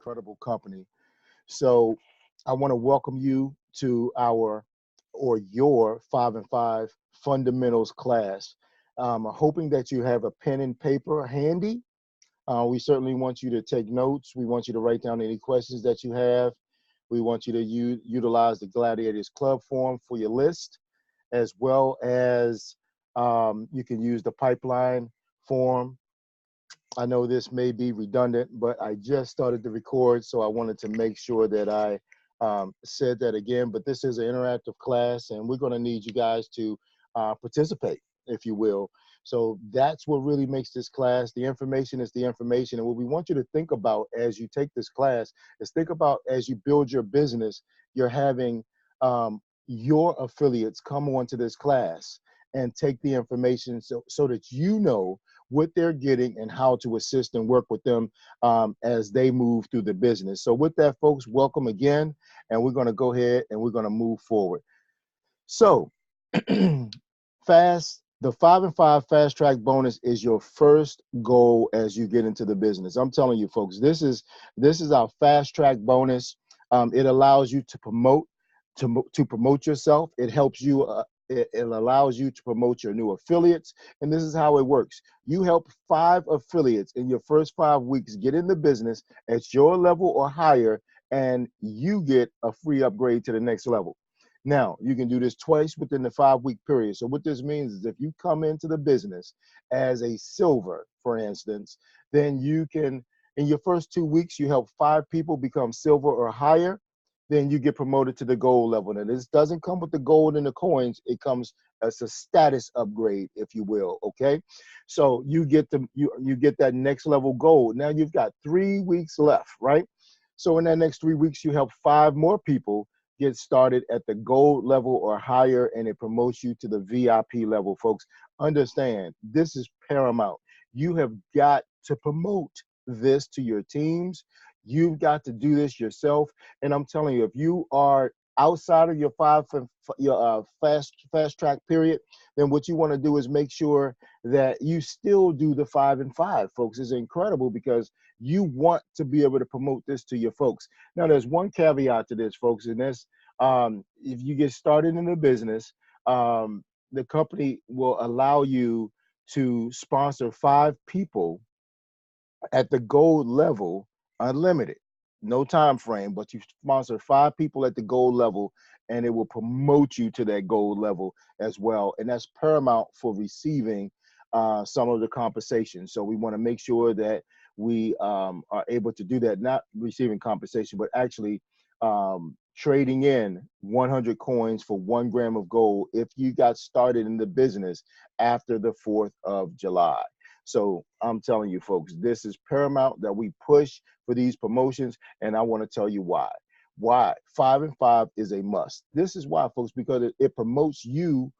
incredible company. So I want to welcome you to your 5 and 5 fundamentals class. Hoping that you have a pen and paper handy. We certainly want you to take notes. We want you to write down any questions that you have. We want you to utilize the Gladiators Club form for your list, as well as you can use the pipeline form. I know this may be redundant, but I just started to record, so I wanted to make sure that I said that again. But this is an interactive class, and we're going to need you guys to participate, if you will. So that's what really makes this class. The information is the information. And what we want you to think about as you take this class is think about as you build your business, you're having your affiliates come onto this class and take the information so that you know what they're getting and how to assist and work with them as they move through the business. So with that, folks, welcome again. And we're going to go ahead and we're going to move forward. So the 5 and 5 fast track bonus is your first goal as you get into the business. I'm telling you, folks, this is our fast track bonus. It allows you to promote yourself. It helps you. It allows you to promote your new affiliates. And this is how it works. You help 5 affiliates in your first 5 weeks get in the business at your level or higher, and you get a free upgrade to the next level. Now, you can do this twice within the 5-week period. So what this means is if you come into the business as a silver, for instance, then you can, in your first 2 weeks, you help 5 people become silver or higher. Then you get promoted to the gold level. Now, this doesn't come with the gold and the coins. It comes as a status upgrade, if you will, okay? So you get you get that next level gold. Now you've got 3 weeks left, right? So in that next 3 weeks, you help 5 more people get started at the gold level or higher, and it promotes you to the VIP level, folks. Understand, this is paramount. You have got to promote this to your teams. You've got to do this yourself. And I'm telling you, if you are outside of your fast track period, then what you want to do is make sure that you still do the 5 and 5, folks. It's incredible because you want to be able to promote this to your folks. Now, there's one caveat to this, folks, and that's if you get started in the business, the company will allow you to sponsor 5 people at the gold level, unlimited, no time frame, but you sponsor 5 people at the gold level, and it will promote you to that gold level as well. And that's paramount for receiving some of the compensation. So we want to make sure that we are able to do that, not receiving compensation, but actually trading in 100 coins for 1 gram of gold if you got started in the business after the 4th of July. So I'm telling you, folks, this is paramount that we push for these promotions, and I want to tell you why. Why 5 and 5 is a must. This is why, folks, because it promotes you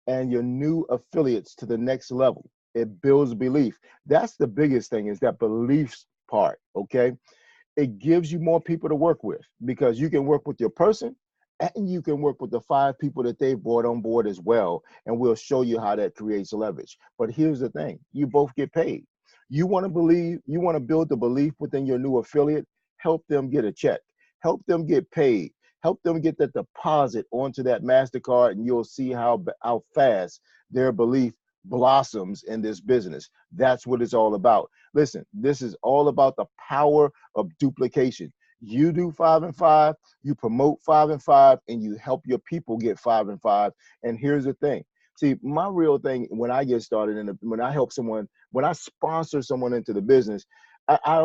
and your new affiliates to the next level. It builds belief. That's the biggest thing, is that beliefs part, okay? It gives you more people to work with because you can work with your person and you can work with the 5 people that they've brought on board as well. And we'll show you how that creates leverage. But here's the thing, you both get paid. You want to build the belief within your new affiliate, help them get a check, help them get paid, help them get that deposit onto that MasterCard, and you'll see how fast their belief blossoms in this business. That's what it's all about. Listen, this is all about the power of duplication. You do 5 and 5, you promote 5 and 5, and you help your people get 5 and 5. And here's the thing. See, my real thing when I get started when I help someone, when I sponsor someone into the business,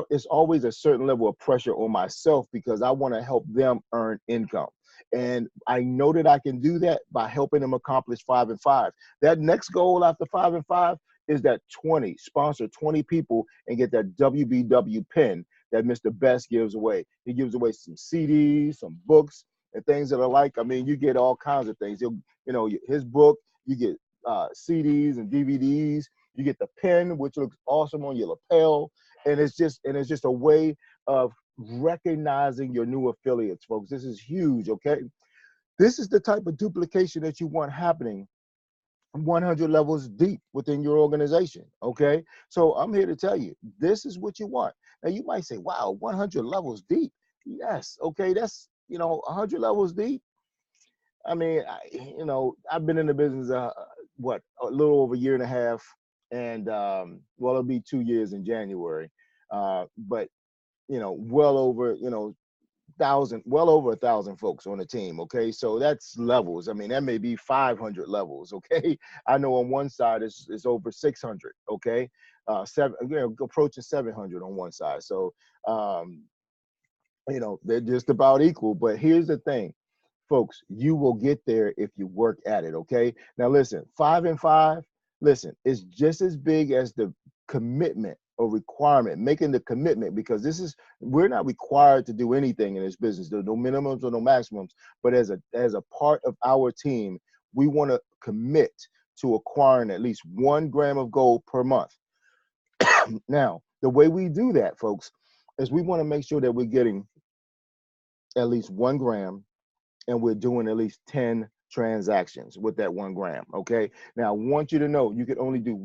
it's always a certain level of pressure on myself because I want to help them earn income. And I know that I can do that by helping them accomplish 5 and 5. That next goal after 5 and 5 is that sponsor 20 people and get that WBW pin that Mr. Best gives away. He gives away some CDs, some books, and things that are like, I mean, you get all kinds of things. His book, you get CDs and DVDs. You get the pen, which looks awesome on your lapel, and it's just a way of recognizing your new affiliates, folks. This is huge, okay? This is the type of duplication that you want happening 100 levels deep within your organization, okay? So I'm here to tell you, this is what you want. Now you might say, wow, 100 levels deep. Yes, okay, that's, 100 levels deep. I mean, I've been in the business, what, a little over a year and a half, and well, it'll be 2 years in January, but well over, well over 1,000 folks on the team. Okay, so that's levels. I mean, that may be 500 levels. Okay, I know on one side it's over 600. Okay, approaching 700 on one side. So, um, they're just about equal. But here's the thing, folks, you will get there if you work at it. Okay, now listen, 5 and 5, listen, it's just as big as the commitment or requirement, making the commitment, because we're not required to do anything in this business. There's no minimums or no maximums, but as a part of our team, we want to commit to acquiring at least 1 gram of gold per month. Now, the way we do that, folks, is we want to make sure that we're getting at least 1 gram, and we're doing at least 10 transactions with that 1 gram. Okay. Now, I want you to know you can only do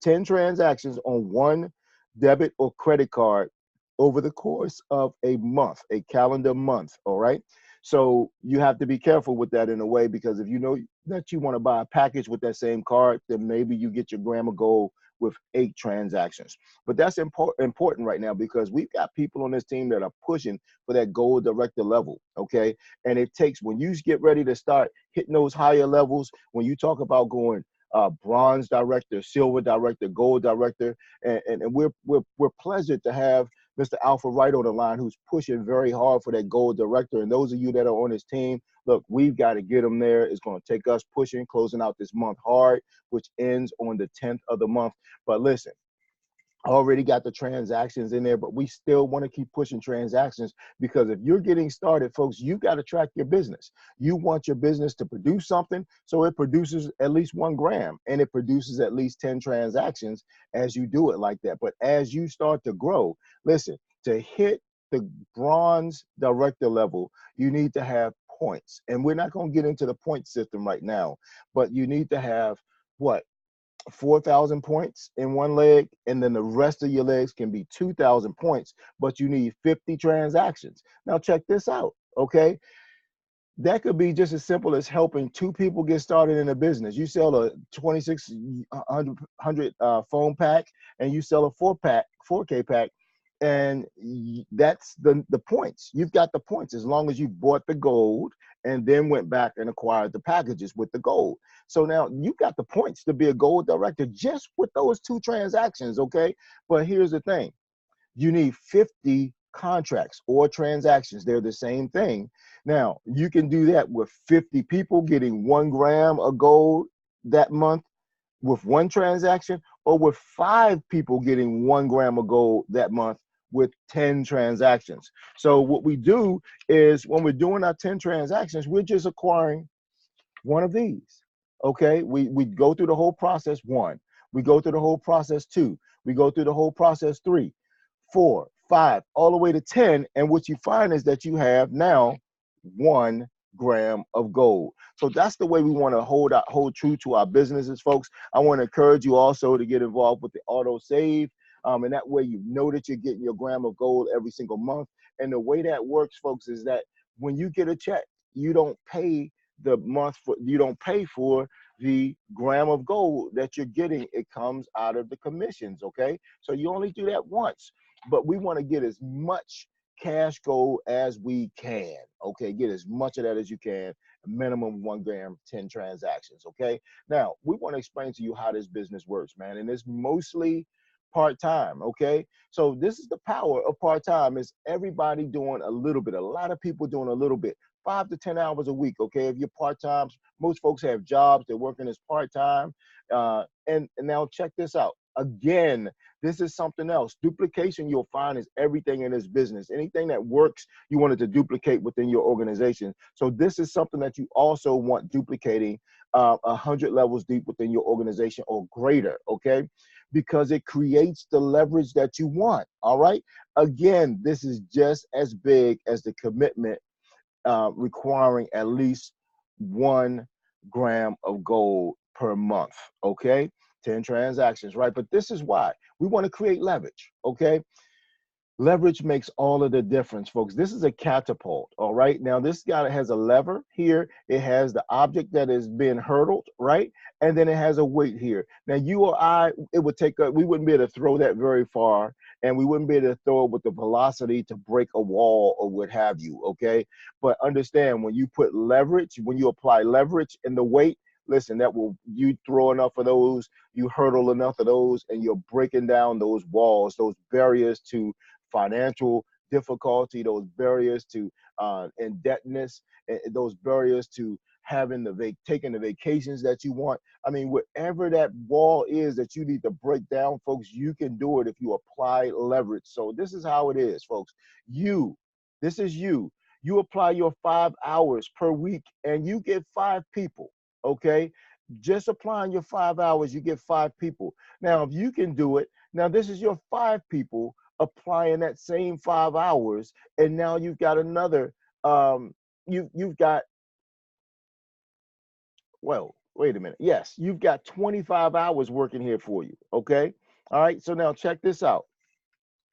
10 transactions on one debit or credit card over the course of a month, a calendar month. All right. So you have to be careful with that in a way, because if you know that you want to buy a package with that same card, then maybe you get your gram of gold with 8 transactions. But that's important right now, because we've got people on this team that are pushing for that gold director level. Okay. And it takes, when you get ready to start hitting those higher levels, when you talk about going bronze director, silver director, gold director, and we're pleasured to have Mr. Alpha Wright on the line, who's pushing very hard for that gold director. And those of you that are on his team, look, we've got to get him there. It's going to take us pushing, closing out this month hard, which ends on the 10th of the month. But listen, already got the transactions in there, but we still want to keep pushing transactions, because if you're getting started, folks, you got to track your business. You want your business to produce something, so it produces at least 1 gram, and it produces at least 10 transactions as you do it like that. But as you start to grow, listen, to hit the bronze director level, you need to have points. And we're not going to get into the point system right now, but you need to have what? 4,000 points in one leg, and then the rest of your legs can be 2,000 points, but you need 50 transactions. Now, check this out, okay? That could be just as simple as helping 2 people get started in a business. You sell a 2,600 phone pack, and you sell a 4K pack, and that's the points. You've got the points as long as you bought the gold and then went back and acquired the packages with the gold. So now you got the points to be a gold director just with those 2 transactions, okay? But here's the thing. You need 50 contracts or transactions. They're the same thing. Now, you can do that with 50 people getting 1 gram of gold that month with 1 transaction, or with 5 people getting 1 gram of gold that month with 10 transactions. So what we do is, when we're doing our 10 transactions, we're just acquiring one of these. Okay, we go through the whole process 1, we go through the whole process 2, we go through the whole process 3, 4, 5, all the way to 10. And what you find is that you have now 1 gram of gold. So that's the way we want to hold true to our businesses, folks. I want to encourage you also to get involved with the auto save. And that way you know that you're getting your gram of gold every single month. And the way that works, folks, is that when you get a check, you don't pay for the gram of gold that you're getting. It comes out of the commissions. Okay, so you only do that once, but we want to get as much cash gold as we can. Okay, get as much of that as you can. Minimum 1 gram, 10 transactions. Okay, now we want to explain to you how this business works, man, and it's mostly part-time. Okay, so this is the power of part-time. Is everybody doing a little bit? A lot of people doing a little bit, 5 to 10 hours a week. Okay, if you're part-time, most folks have jobs, they're working as part-time. And now check this out again. This is something else. Duplication, you'll find, is everything in this business. Anything that works, you want it to duplicate within your organization. So this is something that you also want duplicating 100 levels deep within your organization or greater, okay? Because it creates the leverage that you want, all right? Again, this is just as big as the commitment requiring at least 1 gram of gold per month, okay? 10 transactions, right? But this is why we want to create leverage, okay? Leverage makes all of the difference, folks. This is a catapult, all right? Now, this guy has a lever here. It has the object that is being hurtled, right? And then it has a weight here. Now, you or I, it would take, we wouldn't be able to throw that very far, and we wouldn't be able to throw it with the velocity to break a wall or what have you, okay? But understand, when you put leverage, when you apply leverage in the weight, listen, that will, you throw enough of those, you hurdle enough of those, and you're breaking down those walls, those barriers to financial difficulty, those barriers to indebtedness, those barriers to having taking the vacations that you want. I mean, whatever that wall is that you need to break down, folks, you can do it if you apply leverage. So this is how it is, folks. This is you. You apply your 5 hours per week and you get 5 people, okay? Just applying your 5 hours, you get 5 people. Now, if you can do it, now this is your 5 people applying that same 5 hours, and now you've got another, you've got, well, wait a minute. Yes, you've got 25 hours working here for you, okay? All right, so now check this out.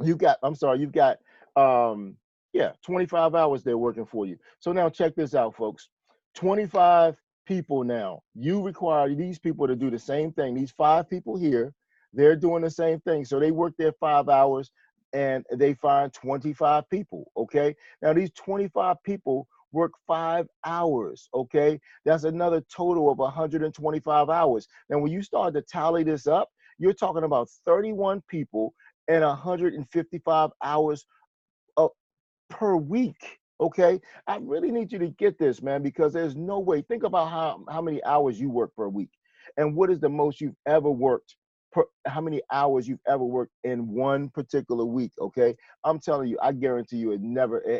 You've got, I'm sorry, you've got, yeah, 25 hours they're working for you. So now check this out, folks. 25 people now. You require these people to do the same thing. These 5 people here, they're doing the same thing. So they work their 5 hours and they find 25 people, okay? Now these 25 people work 5 hours, okay? That's another total of 125 hours. Now when you start to tally this up, you're talking about 31 people and 155 hours per week. Okay, I really need you to get this, man, because there's no way. Think about how many hours you work per week, and what is the most you've ever worked per, how many hours you've ever worked in one particular week. Okay, I'm telling you, I guarantee you, it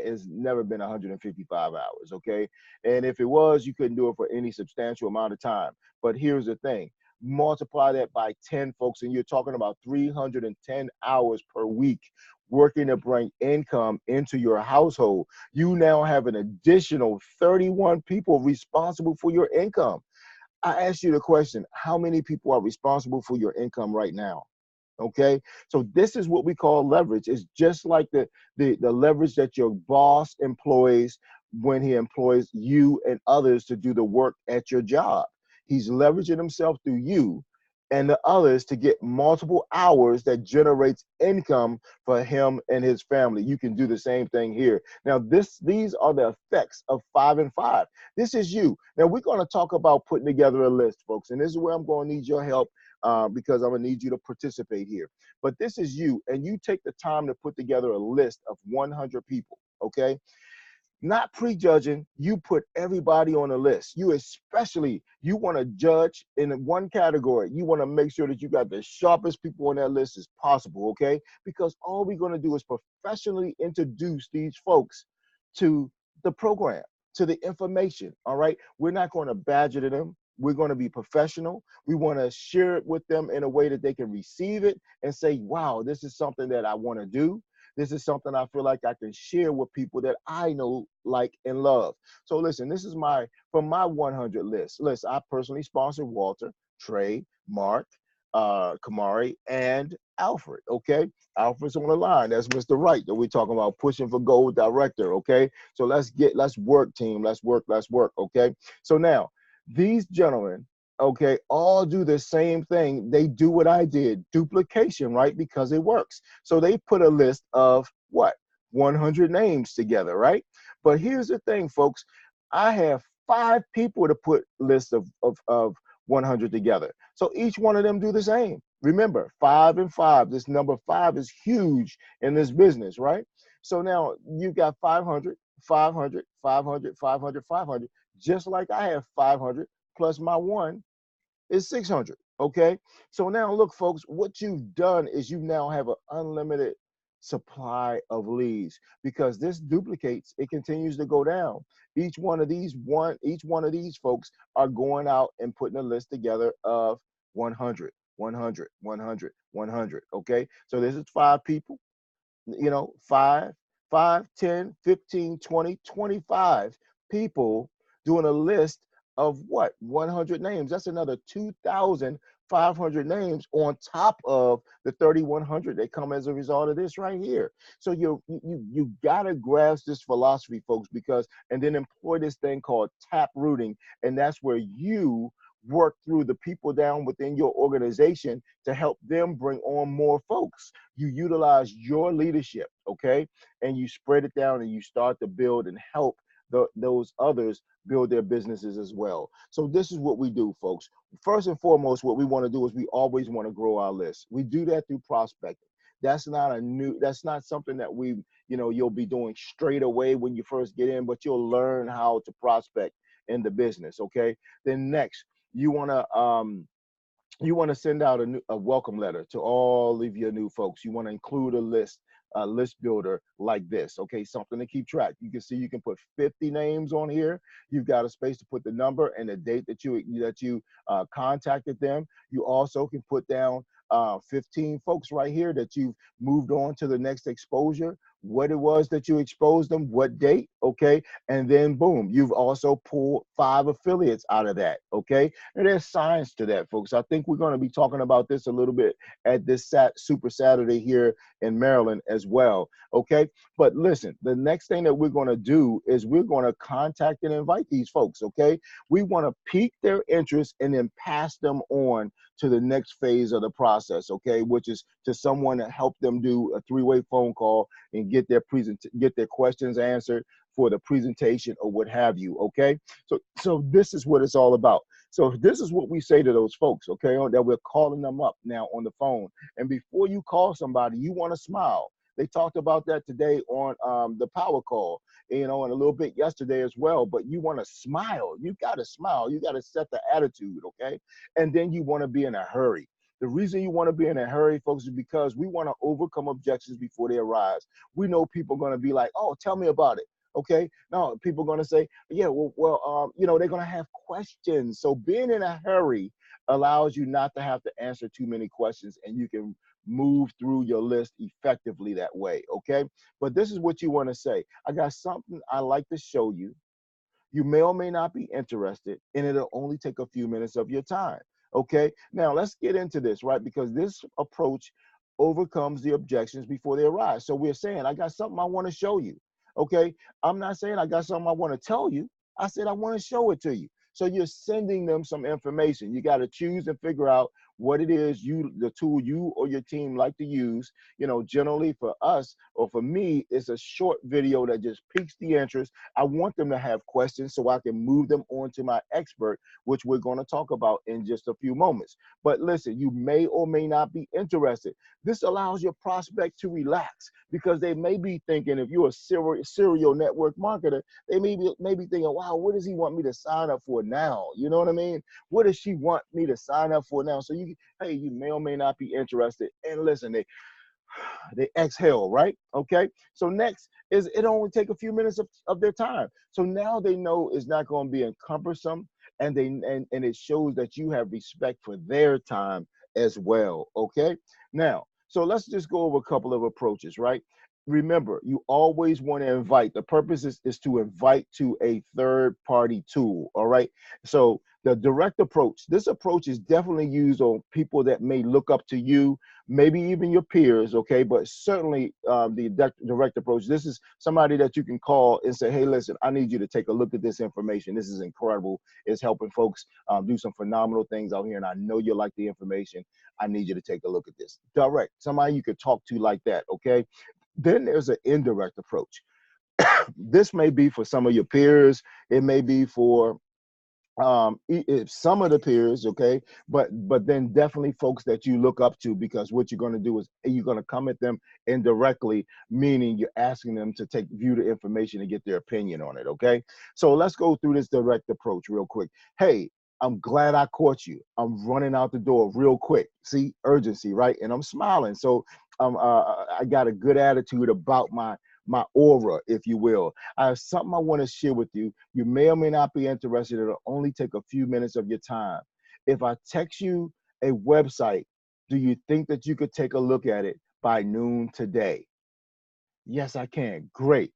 has never been 155 hours. Okay, and if it was, you couldn't do it for any substantial amount of time. But here's the thing: multiply that by 10, folks, and you're talking about 310 hours per week working to bring income into your household. You now have an additional 31 people responsible for your income. I asked you the question, how many people are responsible for your income right now? Okay, so this is what we call leverage. It's just like the leverage that your boss employs when he employs you and others to do the work at your job. He's leveraging himself through you and the others to get multiple hours that generates income for him and his family. You can do the same thing here. Now, these are the effects of 5 and 5. This is you. Now, we're going to talk about putting together a list, folks, and this is where I'm going to need your help because I'm going to need you to participate here. But this is you, and you take the time to put together a list of 100 people, okay? Not prejudging, you put everybody on a list. You want to judge in one category. You want to make sure that you got the sharpest people on that list as possible, okay? Because all we're going to do is professionally introduce these folks to the program, to the information, all right? We're not going to badger them. We're going to be professional. We want to share it with them in a way that they can receive it and say, wow, this is something that I want to do. This is something I feel like I can share with people that I know, like, and love. So listen, this is from my 100 list. Listen, I personally sponsor Walter, Trey, Mark, Kamari, and Alfred, okay? Alfred's on the line. That's Mr. Wright that we're talking about, pushing for gold director, okay? So let's work, team. Let's work, okay? So now, these gentlemen, okay, all do the same thing. They do what I did, duplication, right? Because it works. So they put a list of what? 100 names together, right? But here's the thing, folks. I have 5 people to put lists of 100 together. So each one of them do the same. Remember, 5 and 5. This number 5 is huge in this business, right? So now you've got 500, 500, 500, 500, 500. Just like I have 500 plus my 1 is 600, okay? So now look, folks, what you've done is you now have an unlimited supply of leads because this duplicates, it continues to go down. Each one of these folks are going out and putting a list together of 100, 100, 100, 100, okay? So this is 5 people, 5, 10, 15, 20, 25 people doing a list of what? 100 names. That's another 500 names on top of the 3,100 that come as a result of this right here. So you gotta grasp this philosophy, folks, because and then employ this thing called tap rooting, and that's where you work through the people down within your organization to help them bring on more folks. You utilize your leadership, okay, and you spread it down and you start to build and help those others build their businesses as well. So this is what we do, folks. First and foremost, what we want to do is we always want to grow our list. We do that through prospecting. That's not something that you'll be doing straight away when you first get in, but you'll learn how to prospect in the business, okay? Then next, you want to send out a welcome letter to all of your new folks. You want to include a list builder like this, okay? Something to keep track. You can see you can put 50 names on here. You've got a space to put the number and the date that you contacted them. You also can put down 15 folks right here that you've moved on to the next exposure, what it was that you exposed them, what date, okay? And then boom, you've also pulled 5 affiliates out of that, okay? And there's science to that, folks. I think we're going to be talking about this a little bit at this Super Saturday here in Maryland as well, okay? But listen, the next thing that we're going to do is we're going to contact and invite these folks, okay? We want to pique their interest and then pass them on to the next phase of the process, okay, which is to someone to help them do a 3-way phone call and get their questions answered for the presentation or what have you, okay? So this is what it's all about. So this is what we say to those folks, okay, that we're calling them up now on the phone. And before you call somebody, you want to smile. They talked about that today on the power call, and a little bit yesterday as well. But you want to smile. You got to smile. You got to set the attitude, okay? And then you want to be in a hurry. The reason you want to be in a hurry, folks, is because we want to overcome objections before they arise. We know people are going to be like, oh, tell me about it. Okay. No, people are going to say, yeah, they're going to have questions. So being in a hurry allows you not to have to answer too many questions, and you can move through your list effectively that way. Okay. But this is what you want to say. I got something I like to show you. You may or may not be interested, and it'll only take a few minutes of your time. Okay. Now let's get into this, right? Because this approach overcomes the objections before they arise. So we're saying, I got something I want to show you. Okay. I'm not saying I got something I want to tell you. I said I want to show it to you. So you're sending them some information. You got to choose and figure out what it is the tool you or your team like to use. Generally for us or for me, it's a short video that just piques the interest. I want them to have questions so I can move them on to my expert, which we're going to talk about in just a few moments. But listen, you may or may not be interested. This allows your prospect to relax, because they may be thinking, if you're a serial network marketer, they may be thinking, wow, what does he want me to sign up for now? You know what I mean? What does she want me to sign up for now? So you may or may not be interested. And listen, they exhale, right? Okay. So next is it only take a few minutes of their time. So now they know it's not going to be cumbersome, and it shows that you have respect for their time as well. Okay. Now, so let's just go over a couple of approaches, right? Remember, you always want to invite. The purpose is to invite to a third-party tool. All right. So the direct approach, this approach is definitely used on people that may look up to you, maybe even your peers, okay? But certainly the direct approach, this is somebody that you can call and say, hey, listen, I need you to take a look at this information. This is incredible. It's helping folks do some phenomenal things out here, and I know you like the information. I need you to take a look at this. Direct, somebody you could talk to like that, okay? Then there's an indirect approach. This may be for some of your peers. It may be for if some of the peers, okay, but then definitely folks that you look up to, because what you're going to do is you're going to come at them indirectly, meaning you're asking them to view the information and get their opinion on it. Okay, so let's go through this direct approach real quick. Hey, I'm glad I caught you. I'm running out the door real quick. See, urgency, right? And I'm smiling, so I got a good attitude about my aura, if you will. I have something I want to share with you. You may or may not be interested. It'll only take a few minutes of your time. If I text you a website, do you think that you could take a look at it by noon today? Yes, I can. Great.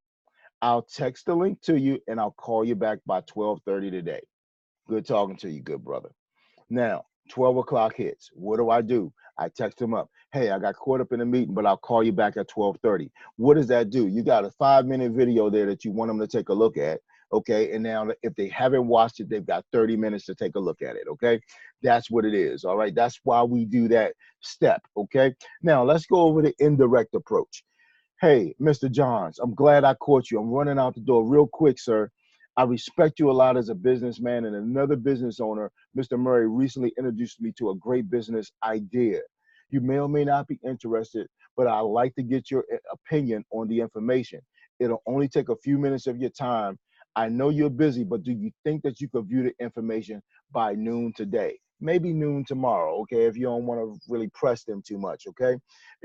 I'll text the link to you and I'll call you back by 12:30 today. Good talking to you, good brother. Now, 12 o'clock hits. What do? I text them up. Hey, I got caught up in a meeting, but I'll call you back at 12:30. What does that do? You got a 5-minute video there that you want them to take a look at. Okay. And now if they haven't watched it, they've got 30 minutes to take a look at it. Okay. That's what it is. All right. That's why we do that step. Okay. Now let's go over the indirect approach. Hey, Mr. Johns, I'm glad I caught you. I'm running out the door real quick, sir. I respect you a lot as a businessman and another business owner. Mr. Murray recently introduced me to a great business idea. You may or may not be interested, but I'd like to get your opinion on the information. It'll only take a few minutes of your time. I know you're busy, but do you think that you could view the information by noon today? Maybe noon tomorrow, okay, if you don't want to really press them too much, okay?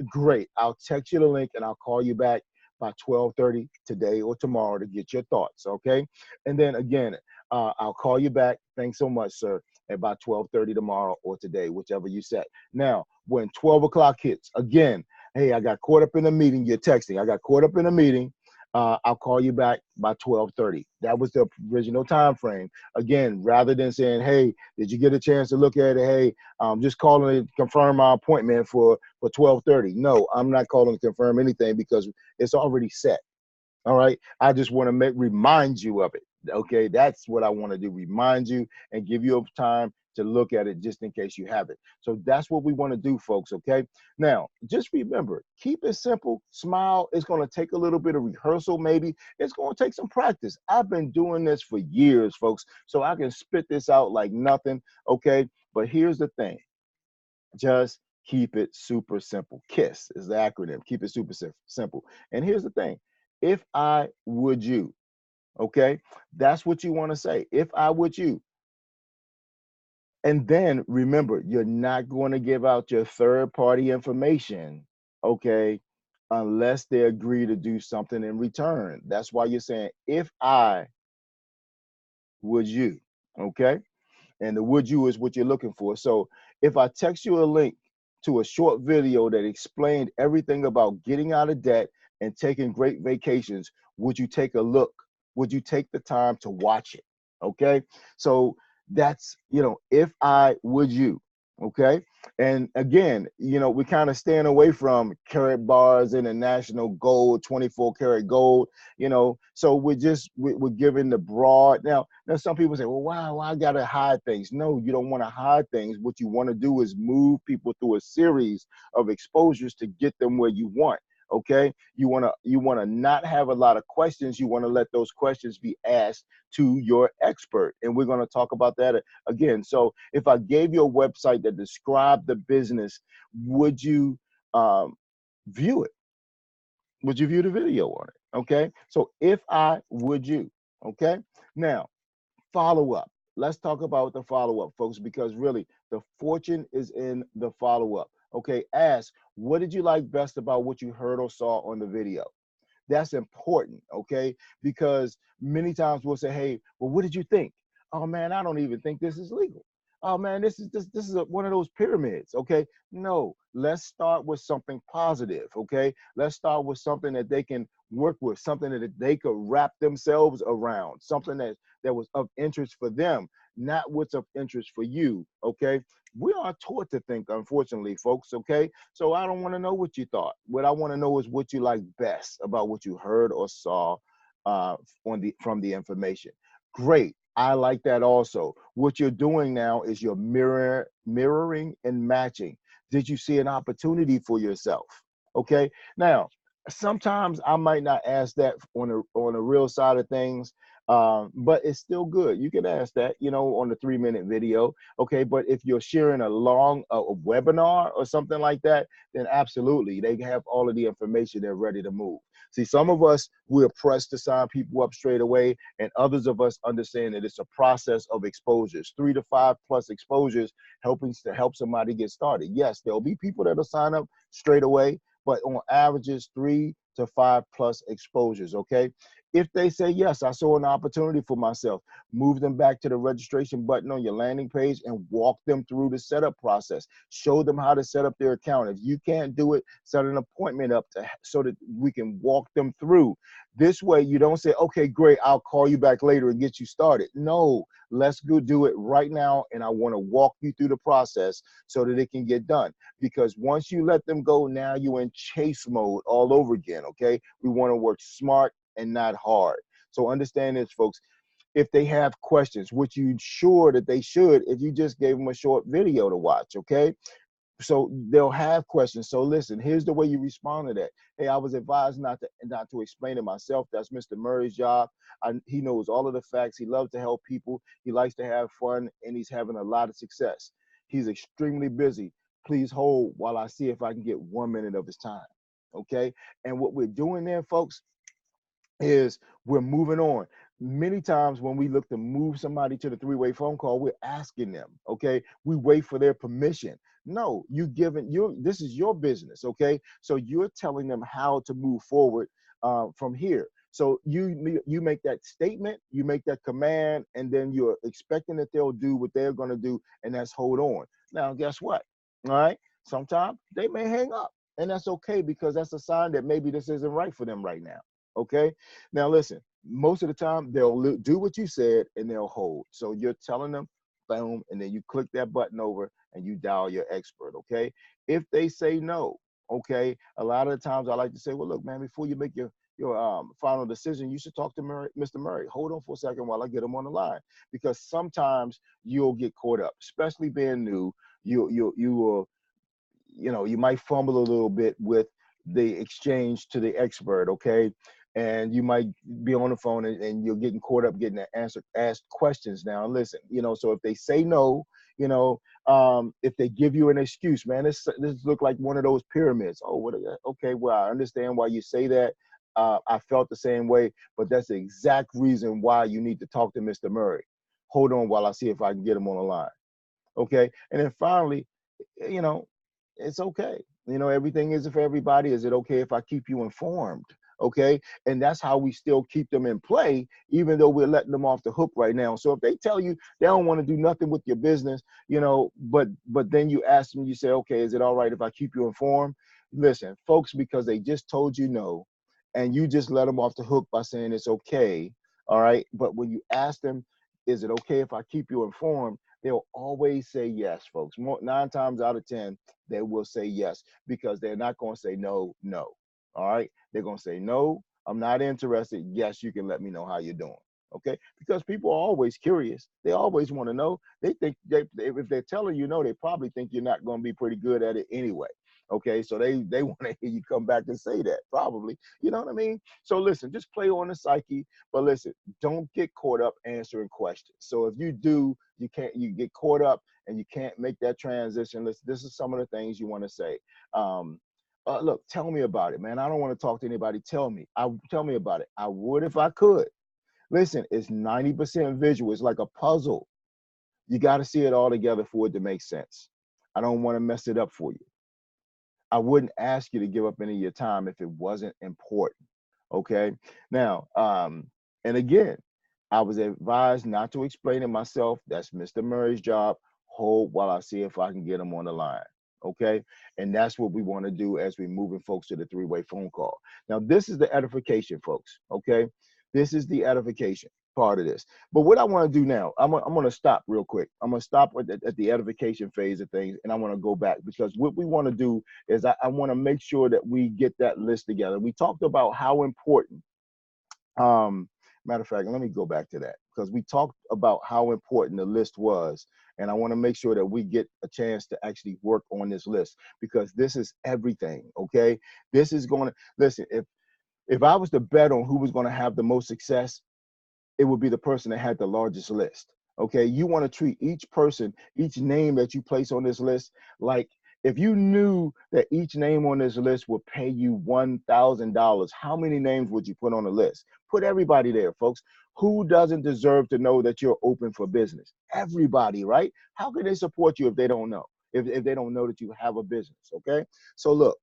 Great. I'll text you the link and I'll call you back by 12:30 today or tomorrow to get your thoughts, okay? And then again, I'll call you back. Thanks so much, sir. At about 12:30 tomorrow or today, whichever you set. Now, when 12 o'clock hits, again, hey, I got caught up in a meeting. You're texting. I got caught up in a meeting. I'll call you back by 12:30. That was the original time frame. Again, rather than saying, hey, did you get a chance to look at it? Hey, just calling to confirm my appointment for 12:30. No, I'm not calling to confirm anything because it's already set. All right. I just want to remind you of it. Okay. That's what I want to do. Remind you and give you time to look at it just in case you have it. So that's what we want to do, folks. Okay. Now, just remember, keep it simple. Smile. It's going to take a little bit of rehearsal, maybe. It's going to take some practice. I've been doing this for years, folks. So I can spit this out like nothing. Okay. But here's the thing. Just keep it super simple. KISS is the acronym. Keep it super simple. And here's the thing. If I would you, okay? That's what you want to say. If I would you. And then remember, you're not going to give out your third party information, okay, unless they agree to do something in return. That's why you're saying, if I would you, okay? And the would you is what you're looking for. So if I text you a link to a short video that explained everything about getting out of debt and taking great vacations, would you take a look? Would you take the time to watch it? Okay. So that's, if I would you. Okay. And again, we kind of staying away from carat bars, international gold, 24 karat gold, so we're giving the broad. Now some people say, well, wow, I got to hide things. No, you don't want to hide things. What you want to do is move people through a series of exposures to get them where you want. Okay. You want to not have a lot of questions. You want to let those questions be asked to your expert. And we're going to talk about that again. So if I gave you a website that described the business, would you view it? Would you view the video on it? Okay. So if I would you, okay. Now, follow up. Let's talk about the follow up, folks, because really the fortune is in the follow up. Okay. Ask, what did you like best about what you heard or saw on the video? That's important, okay? Because many times we'll say, hey, well, what did you think? Oh man, I don't even think this is legal. Oh man, this is one of those pyramids, okay? No, let's start with something positive, okay? Let's start with something that they can work with, something that they could wrap themselves around, something that was of interest for them, not what's of interest for you, okay? We are taught to think, unfortunately, folks, okay? So I don't want to know what you thought. What I want to know is what you like best about what you heard or saw from the information. Great. I like that also. What you're doing now is you're mirroring and matching. Did you see an opportunity for yourself? Okay. Now, sometimes I might not ask that on the real side of things, but it's still good. You can ask that, on the 3-minute video. Okay. But if you're sharing a long a webinar or something like that, then absolutely, they have all of the information. They're ready to move. See, some of us, we're pressed to sign people up straight away, and others of us understand that it's a process of exposures, 3 to 5 plus exposures, helping to help somebody get started. Yes, there'll be people that'll sign up straight away, but on averages, 3 to 5 plus exposures, okay? If they say, yes, I saw an opportunity for myself, move them back to the registration button on your landing page and walk them through the setup process. Show them how to set up their account. If you can't do it, set an appointment up so that we can walk them through. This way, you don't say, okay, great, I'll call you back later and get you started. No, let's go do it right now. And I want to walk you through the process so that it can get done. Because once you let them go, now you're in chase mode all over again, okay? We want to work smart and not hard. So understand this, folks. If they have questions, which you sure that they should, if you just gave them a short video to watch, okay? So they'll have questions. So listen, here's the way you respond to that. Hey, I was advised not to explain it myself. That's Mr. Murray's job. He knows all of the facts. He loves to help people. He likes to have fun, and he's having a lot of success. He's extremely busy. Please hold while I see if I can get 1 minute of his time. Okay. And what we're doing there, folks, is we're moving on. Many times when we look to move somebody to the three-way phone call, we're asking them, okay? We wait for their permission. No, this is your business, okay? So you're telling them how to move forward from here. So you make that statement, you make that command, and then you're expecting that they'll do what they're going to do, and that's hold on. Now, guess what? All right? Sometimes they may hang up, and that's okay, because that's a sign that maybe this isn't right for them right now. Okay. Now listen, most of the time they'll do what you said and they'll hold. So you're telling them, boom, and then you click that button over and you dial your expert. Okay. If they say no, okay, a lot of the times I like to say, well, look, man, before you make your final decision, you should talk to Mr. Murray. Hold on for a second while I get him on the line, because sometimes you'll get caught up, especially being new. You will, you might fumble a little bit with the exchange to the expert, okay? And you might be on the phone and you're getting caught up getting asked questions. Now, listen, so if they say no, if they give you an excuse, man, this look like one of those pyramids. Oh, okay, well, I understand why you say that. I felt the same way, but that's the exact reason why you need to talk to Mr. Murray. Hold on while I see if I can get him on the line. Okay. And then finally, you know, it's okay. Everything isn't for everybody. Is it okay if I keep you informed? Okay. And that's how we still keep them in play, even though we're letting them off the hook right now. So if they tell you they don't want to do nothing with your business, but then you ask them, you say, okay, is it all right if I keep you informed? Listen, folks, because they just told you no, and you just let them off the hook by saying it's okay. All right. But when you ask them, is it okay if I keep you informed? They'll always say yes, folks. 9 times out of 10, they will say yes, because they're not going to say no, no. All right. They're going to say, no, I'm not interested. Yes, you can let me know how you're doing. Okay. Because people are always curious. They always want to know. They think if they're telling you no, they probably think you're not going to be pretty good at it anyway. Okay. So they want to hear you come back and say that, probably. You know what I mean? So listen, just play on the psyche. But listen, don't get caught up answering questions. So if you do, you get caught up and you can't make that transition. Listen, this is some of the things you want to say. Look, tell me about it, man. I don't want to talk to anybody. Tell me about it. I would if I could. Listen, it's 90% visual. It's like a puzzle. You got to see it all together for it to make sense. I don't want to mess it up for you. I wouldn't ask you to give up any of your time if it wasn't important. Okay. Now, and again, I was advised not to explain it myself. That's Mr. Murray's job. Hold while I see if I can get him on the line. Okay. And that's what we want to do as we're moving folks to the three-way phone call. Now, this is the edification, folks. Okay. This is the edification part of this. But what I want to do now, I'm going to stop real quick. I'm going to stop at the edification phase of things, and I want to go back, because what we want to do is I want to make sure that we get that list together. We talked about how important, matter of fact, let me go back to that, because we talked about how important the list was, and I want to make sure that we get a chance to actually work on this list, because this is everything. Okay. This is going to, listen, if I was to bet on who was going to have the most success, it would be the person that had the largest list. Okay. You want to treat each person, each name that you place on this list, like if you knew that each name on this list would pay you $1,000, how many names would you put on the list? Put everybody there, folks. Who doesn't deserve to know that you're open for business? Everybody, right? How can they support you if they don't know? If they don't know that you have a business? Okay. So look,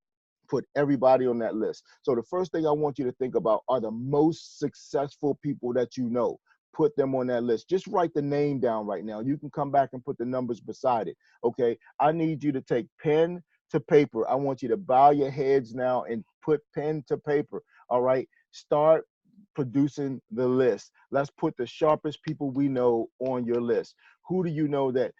put everybody on that list. So the first thing I want you to think about are the most successful people that you know. Put them on that list. Just write the name down right now. You can come back and put the numbers beside it. Okay. I need you to take pen to paper. I want you to bow your heads now and put pen to paper. All right. Start producing the list. Let's put the sharpest people we know on your list. Who do you know that,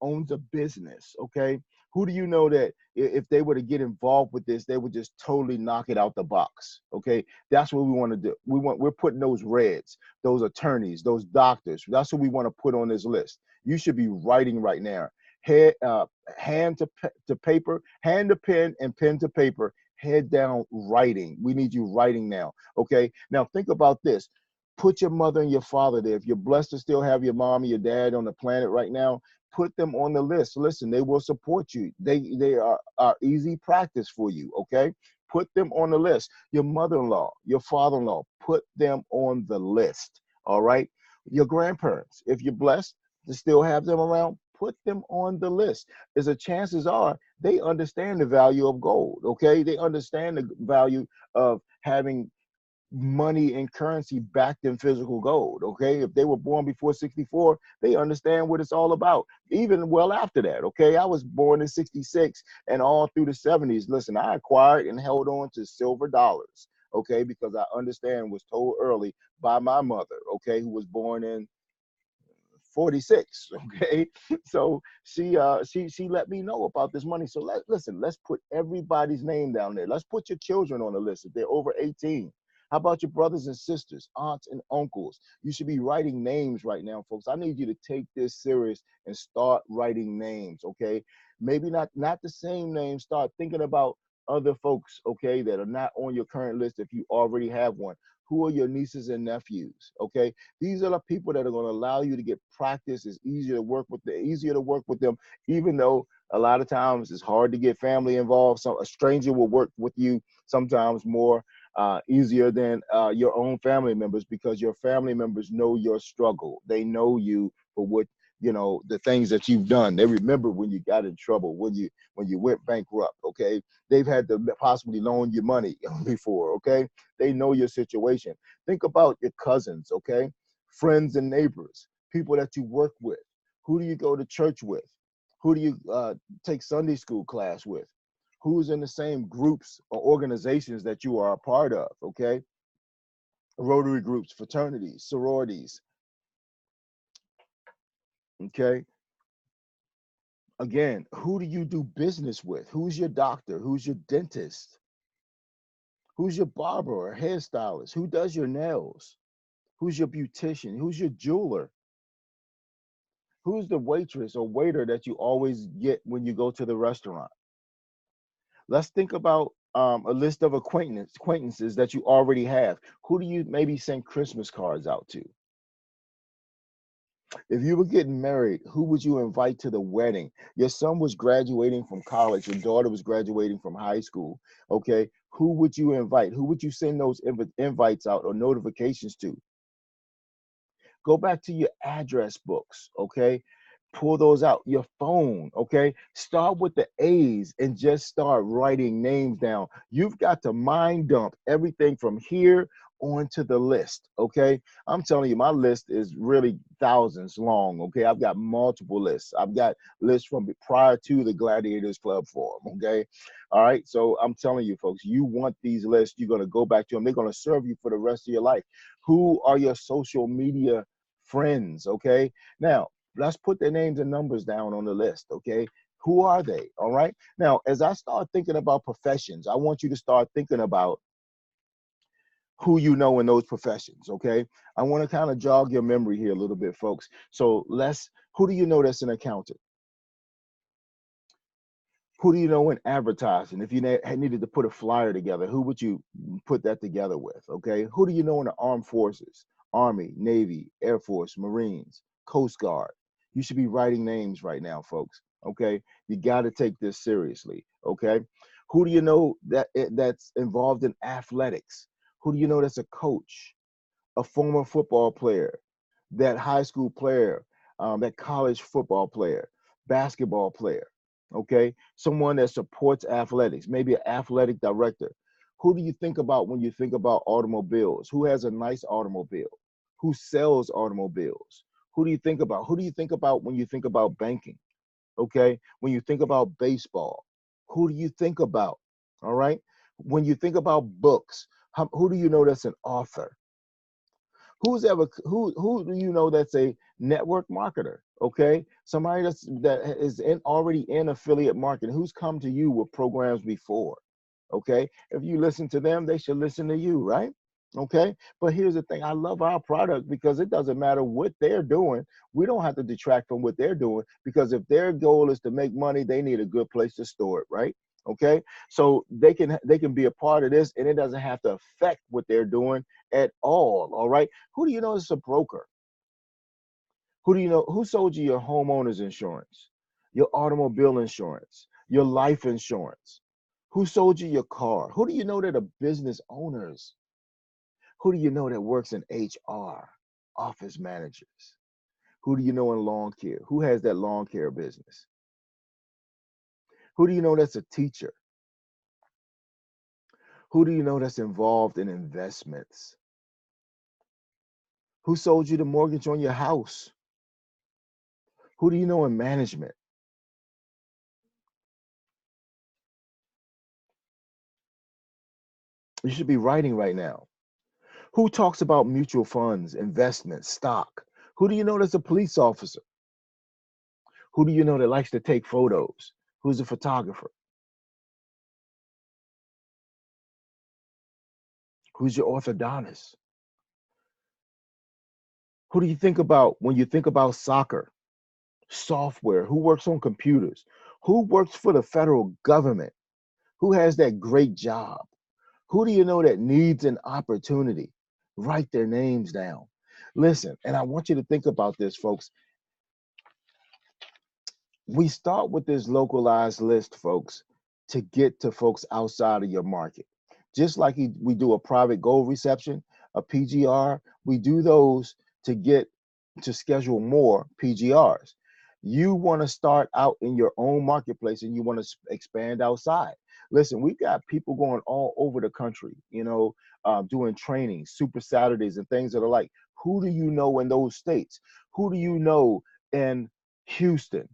owns a business? Okay. Who do you know that if they were to get involved with this, they would just totally knock it out the box? Okay. That's what we want to do. We're putting those reds, those attorneys, those doctors. That's what we want to put on this list. You should be writing right now. Hand to paper, hand to pen, and pen to paper. Head down writing. We need you writing now. Okay. Now think about this. Put your mother and your father there. If you're blessed to still have your mom and your dad on the planet right now, put them on the list. Listen, they will support you. They are easy practice for you. Okay. Put them on the list. Your mother-in-law, your father-in-law, put them on the list. All right. Your grandparents, if you're blessed to still have them around, put them on the list. As the chances are, they understand the value of gold. Okay. They understand the value of having money and currency backed in physical gold. Okay. If they were born before 64, they understand what it's all about. Even well after that. Okay. I was born in 66 and all through the 70s. Listen, I acquired and held on to silver dollars. Okay. Because I understand was told early by my mother. Okay. Who was born in 46. Okay. So she let me know about this money. So listen, let's put everybody's name down there. Let's put your children on the list if they're over 18. How about your brothers and sisters, aunts and uncles? You should be writing names right now, folks. I need you to take this serious and start writing names. Okay. Maybe not the same name. Start thinking about other folks, okay, that are not on your current list if you already have one. Who are your nieces and nephews? Okay. These are the people that are going to allow you to get practice. It's easier to work with them, even though a lot of times it's hard to get family involved. So a stranger will work with you sometimes more easier than your own family members, because your family members know your struggle. They know you for what, the things that you've done. They remember when you got in trouble, when you went bankrupt. Okay. They've had to possibly loan you money before. Okay. They know your situation. Think about your cousins. Okay. Friends and neighbors, people that you work with. Who do you go to church with? Who do you take Sunday school class with? Who's in the same groups or organizations that you are a part of? Okay. Rotary groups, fraternities, sororities. Okay. Again, who do you do business with? Who's your doctor? Who's your dentist? Who's your barber or hairstylist? Who does your nails? Who's your beautician? Who's your jeweler? Who's the waitress or waiter that you always get when you go to the restaurant? Let's think about a list of acquaintances that you already have. Who do you maybe send Christmas cards out to? If you were getting married, who would you invite to the wedding? Your son was graduating from college, your daughter was graduating from high school. Okay. Who would you invite? Who would you send those invites out or notifications to? Go back to your address books. Okay. Pull those out. Your phone. Okay. Start with the A's and just start writing names down. You've got to mind dump everything from here onto the list. Okay. I'm telling you, my list is really thousands long. Okay. I've got multiple lists. I've got lists from prior to the Gladiators Club form. Okay. All right. So I'm telling you, folks, you want these lists. You're going to go back to them. They're going to serve you for the rest of your life. Who are your social media friends? Okay. Now, let's put their names and numbers down on the list. Okay. Who are they? All right. Now, as I start thinking about professions, I want you to start thinking about who you know in those professions. Okay. I want to kind of jog your memory here a little bit, folks. So who do you know that's an accountant? Who do you know in advertising? If you needed to put a flyer together, who would you put that together with? Okay. Who do you know in the armed forces? Army, Navy, Air Force, Marines, Coast Guard. You should be writing names right now, folks. Okay. You got to take this seriously. Okay. Who do you know that's involved in athletics? Who do you know that's a coach, a former football player, that high school player, that college football player, basketball player? Okay, someone that supports athletics, maybe an athletic director. Who do you think about when you think about automobiles? Who has a nice automobile? Who sells automobiles? Who do you think about? Who do you think about when you think about banking? Okay, when you think about baseball, who do you think about? All right, when you think about books, who do you know that's an author? Who do you know that's a network marketer? Okay, somebody that is already in affiliate marketing, who's come to you with programs before. Okay, if you listen to them, they should listen to you, right? Okay, but here's the thing, I love our product because it doesn't matter what they're doing. We don't have to detract from what they're doing, because if their goal is to make money, they need a good place to store it, right? Okay, so they can be a part of this, and it doesn't have to affect what they're doing at all right? Who do you know is a broker? Who do you know who sold you your homeowner's insurance, your automobile insurance, your life insurance? Who sold you your car? Who do you know that are business owners? Who do you know that works in HR, office managers? Who do you know in lawn care? Who has that lawn care business? Who do you know that's a teacher? Who do you know that's involved in investments? Who sold you the mortgage on your house? Who do you know in management? You should be writing right now. Who talks about mutual funds, investments, stock? Who do you know that's a police officer? Who do you know that likes to take photos? Who's a photographer? Who's your orthodontist? Who do you think about when you think about soccer, software? Who works on computers? Who works for the federal government? Who has that great job? Who do you know that needs an opportunity? Write their names down. Listen, and I want you to think about this, folks. We start with this localized list, folks, to get to folks outside of your market. Just like we do a private goal reception, a PGR, we do those to get to schedule more PGRs. You want to start out in your own marketplace and you want to expand outside. Listen, we've got people going all over the country, doing training, super Saturdays, and things that are like. Who do you know in those states? Who do you know in Houston?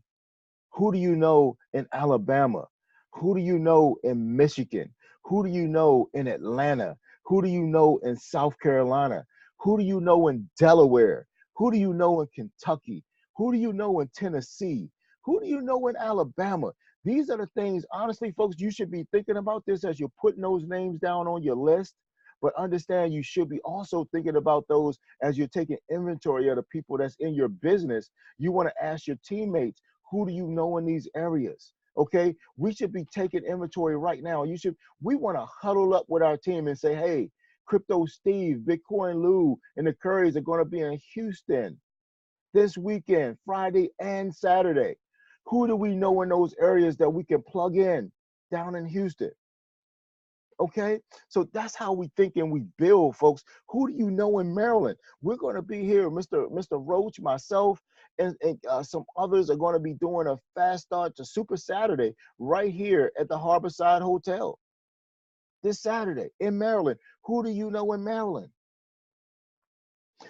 Who do you know in Alabama? Who do you know in Michigan? Who do you know in Atlanta? Who do you know in South Carolina? Who do you know in Delaware? Who do you know in Kentucky? Who do you know in Tennessee? Who do you know in Alabama? These are the things, honestly, folks, you should be thinking about this as you're putting those names down on your list. But understand, you should be also thinking about those as you're taking inventory of the people that's in your business. You want to ask your teammates, who do you know in these areas? Okay, we should be taking inventory right now. We want to huddle up with our team and say, hey, Crypto Steve, Bitcoin Lou, and the Currys are going to be in Houston this weekend, Friday and Saturday. Who do we know in those areas that we can plug in down in Houston? Okay, so that's how we think and we build, folks. Who do you know in Maryland? We're going to be here, Mr. Roach, myself, and some others are going to be doing a fast start to Super Saturday right here at the Harborside Hotel this Saturday in Maryland. Who do you know in Maryland?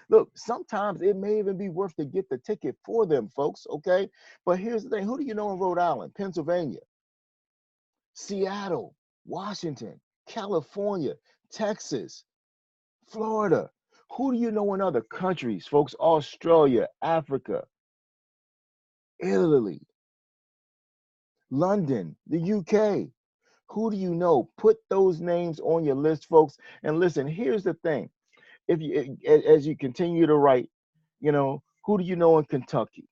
Look, sometimes it may even be worth to get the ticket for them, folks. Okay, but here's the thing: who do you know in Rhode Island, Pennsylvania, Seattle, Washington, California, Texas, Florida? Who do you know in other countries, folks? Australia, Africa, Italy, London, the UK. Who do you know? Put those names on your list, folks. And listen, here's the thing. If you as you continue to write, who do you know in Kentucky?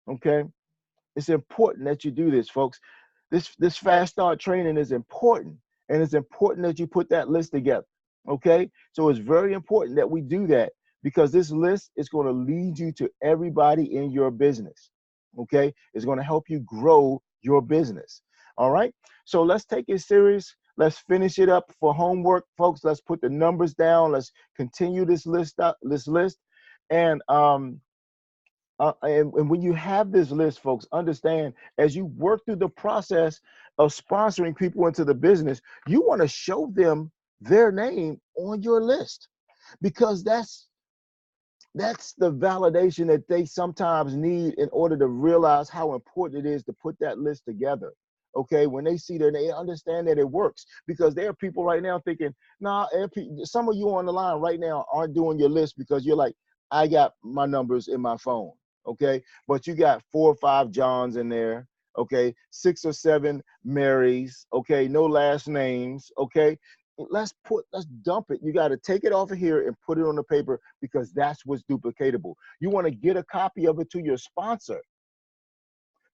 Okay? It's important that you do this, folks. This fast start training is important, and it's important that you put that list together. Okay, so it's very important that we do that, because this list is going to lead you to everybody in your business. Okay, it's going to help you grow your business. All right, so let's take it serious. Let's finish it up for homework, folks. Let's put the numbers down. Let's continue this list up, and And when you have this list, folks, understand as you work through the process of sponsoring people into the business, you want to show them their name on your list, because that's the validation that they sometimes need in order to realize how important it is to put that list together. Okay, when they see that, they understand that it works, because there are people right now thinking, nah, some of you on the line right now aren't doing your list because you're like, I got my numbers in my phone. Okay, but you got 4 or 5 Johns in there. Okay, 6 or 7 Marys. Okay, no last names. Okay, let's dump it. You got to take it off of here and put it on the paper, because that's what's duplicatable. You want to get a copy of it to your sponsor,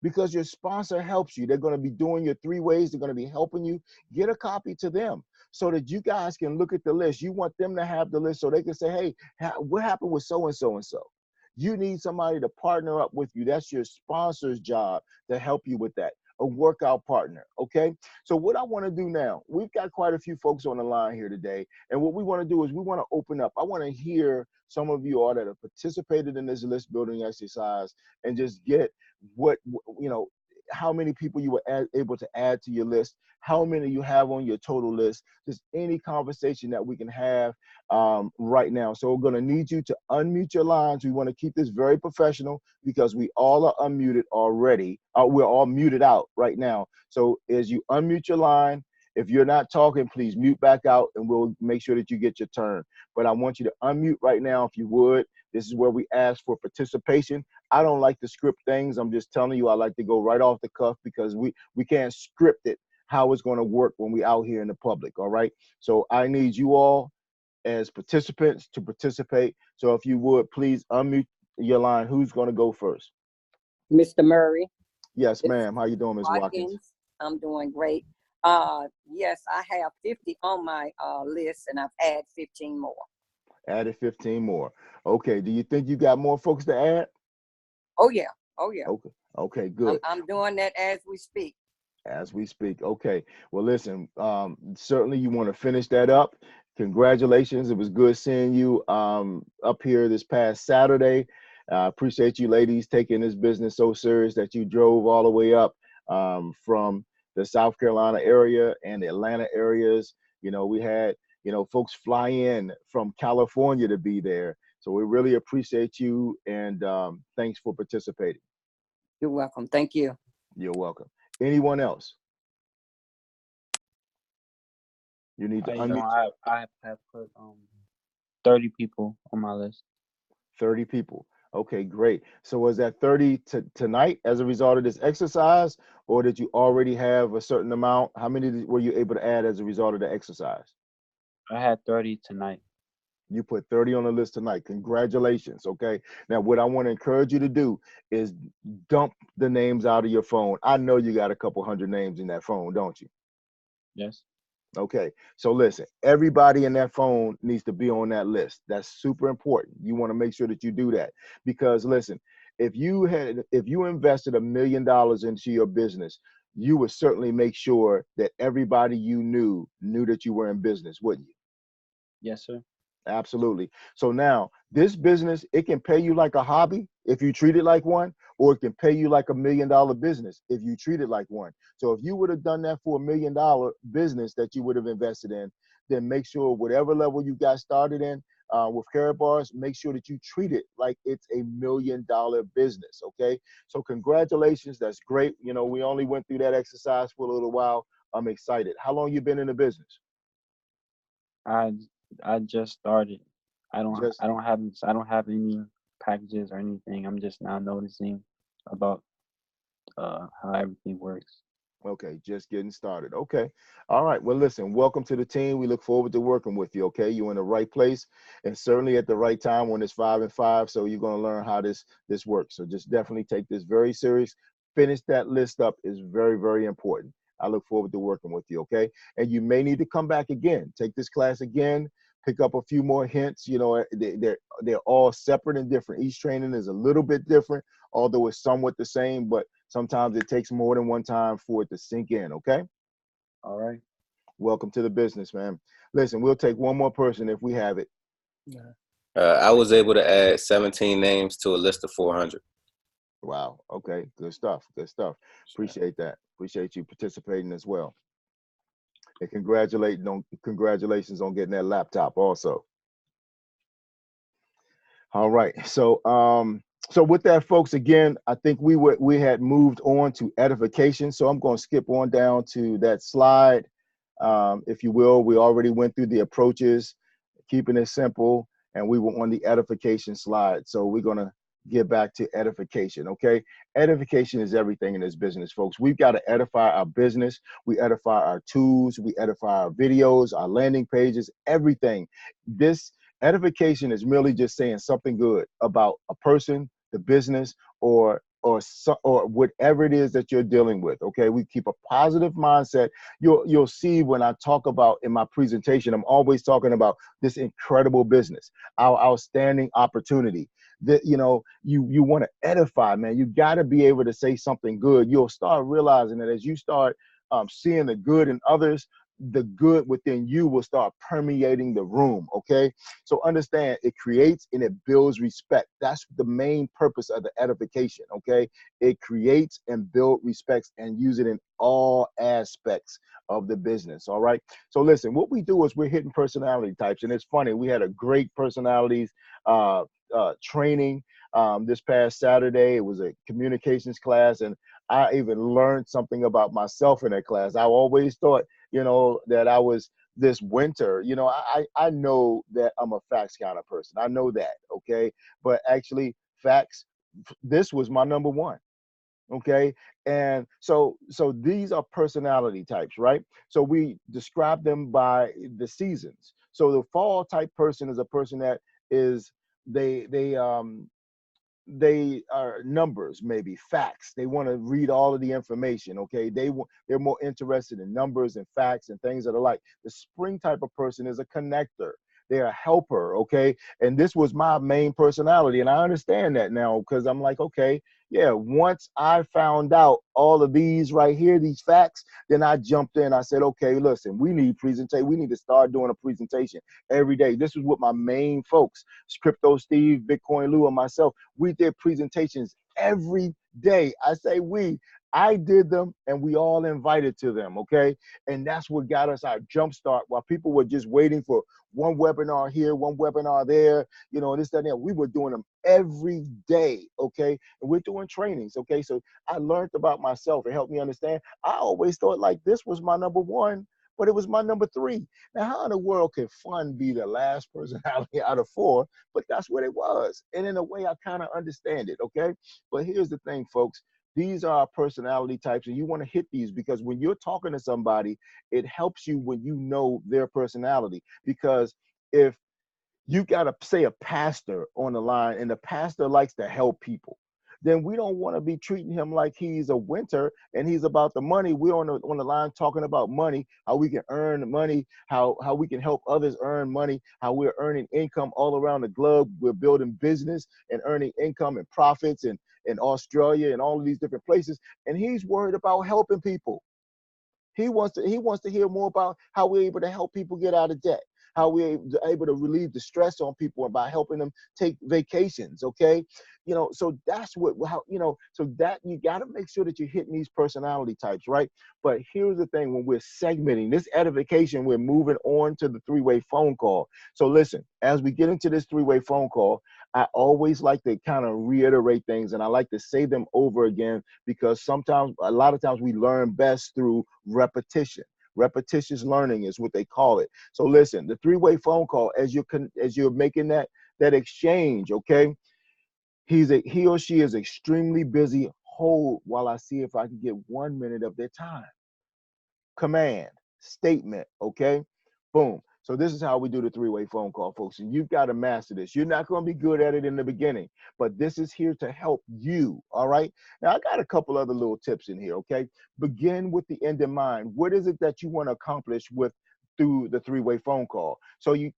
because your sponsor helps you. They're going to be doing your 3 ways. They're going to be helping you. Get a copy to them so that you guys can look at the list. You want them to have the list so they can say, hey, what happened with so and so and so? You need somebody to partner up with you. That's your sponsor's job, to help you with that. A workout partner. Okay. So what I want to do now, we've got quite a few folks on the line here today. And what we want to do is we want to open up. I want to hear some of you all that have participated in this list building exercise, and just get what, you know, how many people you were able to add to your list, how many you have on your total list, just any conversation that we can have right now. So we're going to need you to unmute your lines. We want to keep this very professional, because we all are unmuted already. We're all muted out right now. So as you unmute your line, if you're not talking, please mute back out, and we'll make sure that you get your turn. But I want you to unmute right now, if you would. This is where we ask for participation. I don't like to script things. I'm just telling you, I like to go right off the cuff, because we can't script it how it's going to work when we out here in the public. All right. So I need you all as participants to participate. So if you would, please unmute your line. Who's going to go first? Mr. Murray. Yes, ma'am. How you doing, Ms. Watkins? I'm doing great. Yes, I have 50 on my list, and I've added 15 more. Added 15 more. Okay. Do you think you got more folks to add? Oh yeah. Oh yeah. Okay. Okay, good. I'm doing that as we speak. As we speak. Okay. Well, listen, certainly you want to finish that up. Congratulations. It was good seeing you up here this past Saturday. Appreciate you ladies taking this business so serious that you drove all the way up from the South Carolina area and the Atlanta areas. You know, we had, you know, folks fly in from California to be there. So we really appreciate you, and thanks for participating. You're welcome. Thank you. You're welcome. Anyone else? You need to unmute. I have put 30 people on my list. 30 people. Okay, great. So was that 30 tonight as a result of this exercise, or did you already have a certain amount? How many were you able to add as a result of the exercise? I had 30 tonight. You put 30 on the list tonight. Congratulations. Okay. Now, what I want to encourage you to do is dump the names out of your phone. I know you got a couple hundred names in that phone, don't you? Yes. Okay. So listen, everybody in that phone needs to be on that list. That's super important. You want to make sure that you do that, because listen, if you invested $1 million into your business, you would certainly make sure that everybody you knew that you were in business, wouldn't you? Yes, sir. Absolutely. So now this business, it can pay you like a hobby if you treat it like one, or it can pay you like $1 million business if you treat it like one. So if you would have done that for $1 million business that you would have invested in, then make sure whatever level you got started in with Carrot Bars, make sure that you treat it like it's $1 million business. Okay. So congratulations. That's great. You know, we only went through that exercise for a little while. I'm excited. How long you been in the business? I just started. I don't have any packages or anything. I'm just now noticing about how everything works. Okay, just getting started. Okay. All right. Well, listen, welcome to the team. We look forward to working with you. Okay. You're in the right place, and certainly at the right time when it's 5 and 5. So you're going to learn how this works. So just definitely take this very serious. Finish that list up is very, very important. I look forward to working with you. Okay. And you may need to come back again, take this class again, pick up a few more hints. You know, they're all separate and different. Each training is a little bit different, although it's somewhat the same, but sometimes it takes more than one time for it to sink in. Okay. All right. Welcome to the business, man. Listen, we'll take one more person if we have it. I was able to add 17 names to a list of 400. Wow. Okay. Good stuff. Good stuff. Sure. Appreciate that. Appreciate you participating as well. And congratulations on getting that laptop also. All right. So with that, folks, again, I think we had moved on to edification. So I'm going to skip on down to that slide, if you will. We already went through the approaches, keeping it simple, and we were on the edification slide. So we're going to get back to edification. Okay. Edification is everything in this business, folks. We've got to edify our business. We edify our tools. We edify our videos, our landing pages, everything. This edification is merely just saying something good about a person, the business, or whatever it is that you're dealing with. Okay, we keep a positive mindset. You'll see when I talk about in my presentation, I'm always talking about this incredible business, our outstanding opportunity. That you want to edify, man. You got to be able to say something good. You'll start realizing that as you start seeing the good in others, the good within you will start permeating the room. Okay, so understand, it creates and it builds respect. That's the main purpose of the edification. Okay, it creates and build respects and use it in all aspects of the business. All right, so listen, what we do is we're hitting personality types, and it's funny, we had a great personalities training this past Saturday. It was a communications class, and I even learned something about myself in that class. I always thought, that I was this winter. I know that I'm a facts kind of person. I know that, okay? But actually, facts, this was my number one. Okay. And so these are personality types, right? So we describe them by the seasons. So the fall type person is a person that is they are numbers, maybe facts. They want to read all of the information. Okay, they're more interested in numbers and facts and things that are like. The spring type of person is a connector. They're a helper. Okay, and this was my main personality, and I understand that now because I'm like, okay, yeah. Once I found out all of these right here, these facts, then I jumped in. I said, okay, listen, we need presentation. We need to start doing a presentation every day. This is what my main folks, Crypto Steve, Bitcoin Lou, and myself, we did presentations every day. I say I did them, and we all invited to them, okay? And that's what got us our jump start while people were just waiting for one webinar here, one webinar there, this, that, and that. We were doing them every day, okay? And we're doing trainings, okay? So I learned about myself. It helped me understand. I always thought like this was my number one, but it was my number three. Now, how in the world can fun be the last personality out of four? But that's what it was. And in a way, I kind of understand it, okay? But here's the thing, folks. These are personality types, and you want to hit these because when you're talking to somebody, it helps you when you know their personality. Because if you got to say a pastor on the line and the pastor likes to help people, then we don't want to be treating him like he's a winter and he's about the money. We're on the line talking about money, how we can earn money, how we can help others earn money, how we're earning income all around the globe. We're building business and earning income and profits in Australia and all of these different places. And he's worried about helping people. He wants to hear more about how we're able to help people get out of debt, how we're able to relieve the stress on people by helping them take vacations. Okay, so that's so that you got to make sure that you're hitting these personality types, right? But here's the thing: when we're segmenting this edification, we're moving on to the three-way phone call. So listen, as we get into this three-way phone call, I always like to kind of reiterate things, and I like to say them over again because a lot of times we learn best through repetition. Repetitious learning is what they call it. So listen, the three-way phone call, as you're making that exchange, okay? He or she is extremely busy. Hold while I see if I can get 1 minute of their time. Command, statement, okay? Boom. So this is how we do the three-way phone call, folks. And you've got to master this. You're not going to be good at it in the beginning, but this is here to help you, all right? Now, I got a couple other little tips in here, okay? Begin with the end in mind. What is it that you want to accomplish through the three-way phone call?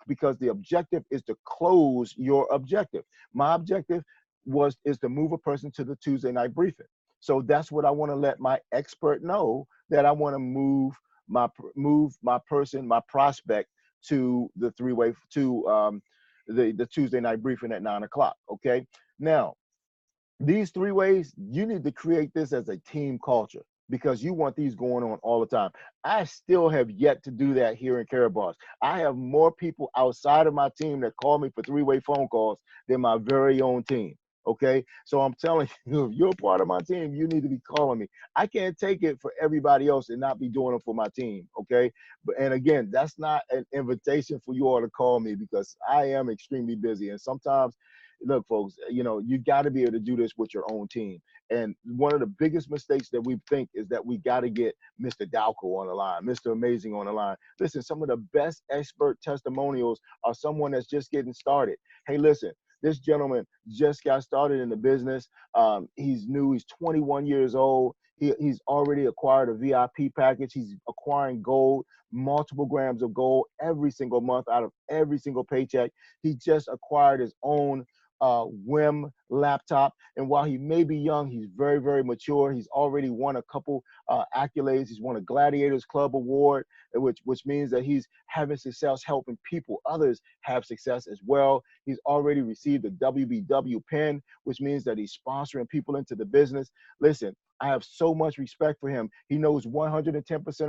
Because the objective is to close your objective. My objective is to move a person to the Tuesday night briefing. So that's what I want to let my expert know, that I want to move my person, my prospect to the three-way to the Tuesday night briefing at 9 o'clock. Okay. Now, These three ways, you need to create this as a team culture because you want these going on all the time. I still have yet to do that here in Caraboss. I have more people outside of my team that call me for three-way phone calls than my very own team. Okay. So I'm telling you, if you're part of my team, you need to be calling me. I can't take it for everybody else and not be doing it for my team. Okay. But and again, that's not an invitation for you all to call me because I am extremely busy. And sometimes look, folks, you got to be able to do this with your own team. And one of the biggest mistakes that we think is that we got to get Mr. Dalco on the line, Mr. Amazing on the line. Listen, some of the best expert testimonials are someone that's just getting started. Hey, listen, this gentleman just got started in the business. He's new. He's 21 years old. He's already acquired a VIP package. He's acquiring gold, multiple grams of gold every single month out of every single paycheck. He just acquired his own WIM laptop. And while he may be young, he's very, very mature. He's already won a couple accolades. He's won a Gladiators Club Award, which means that he's having success helping people, others have success as well. He's already received a WBW pin, which means that he's sponsoring people into the business. Listen, I have so much respect for him. He knows 110%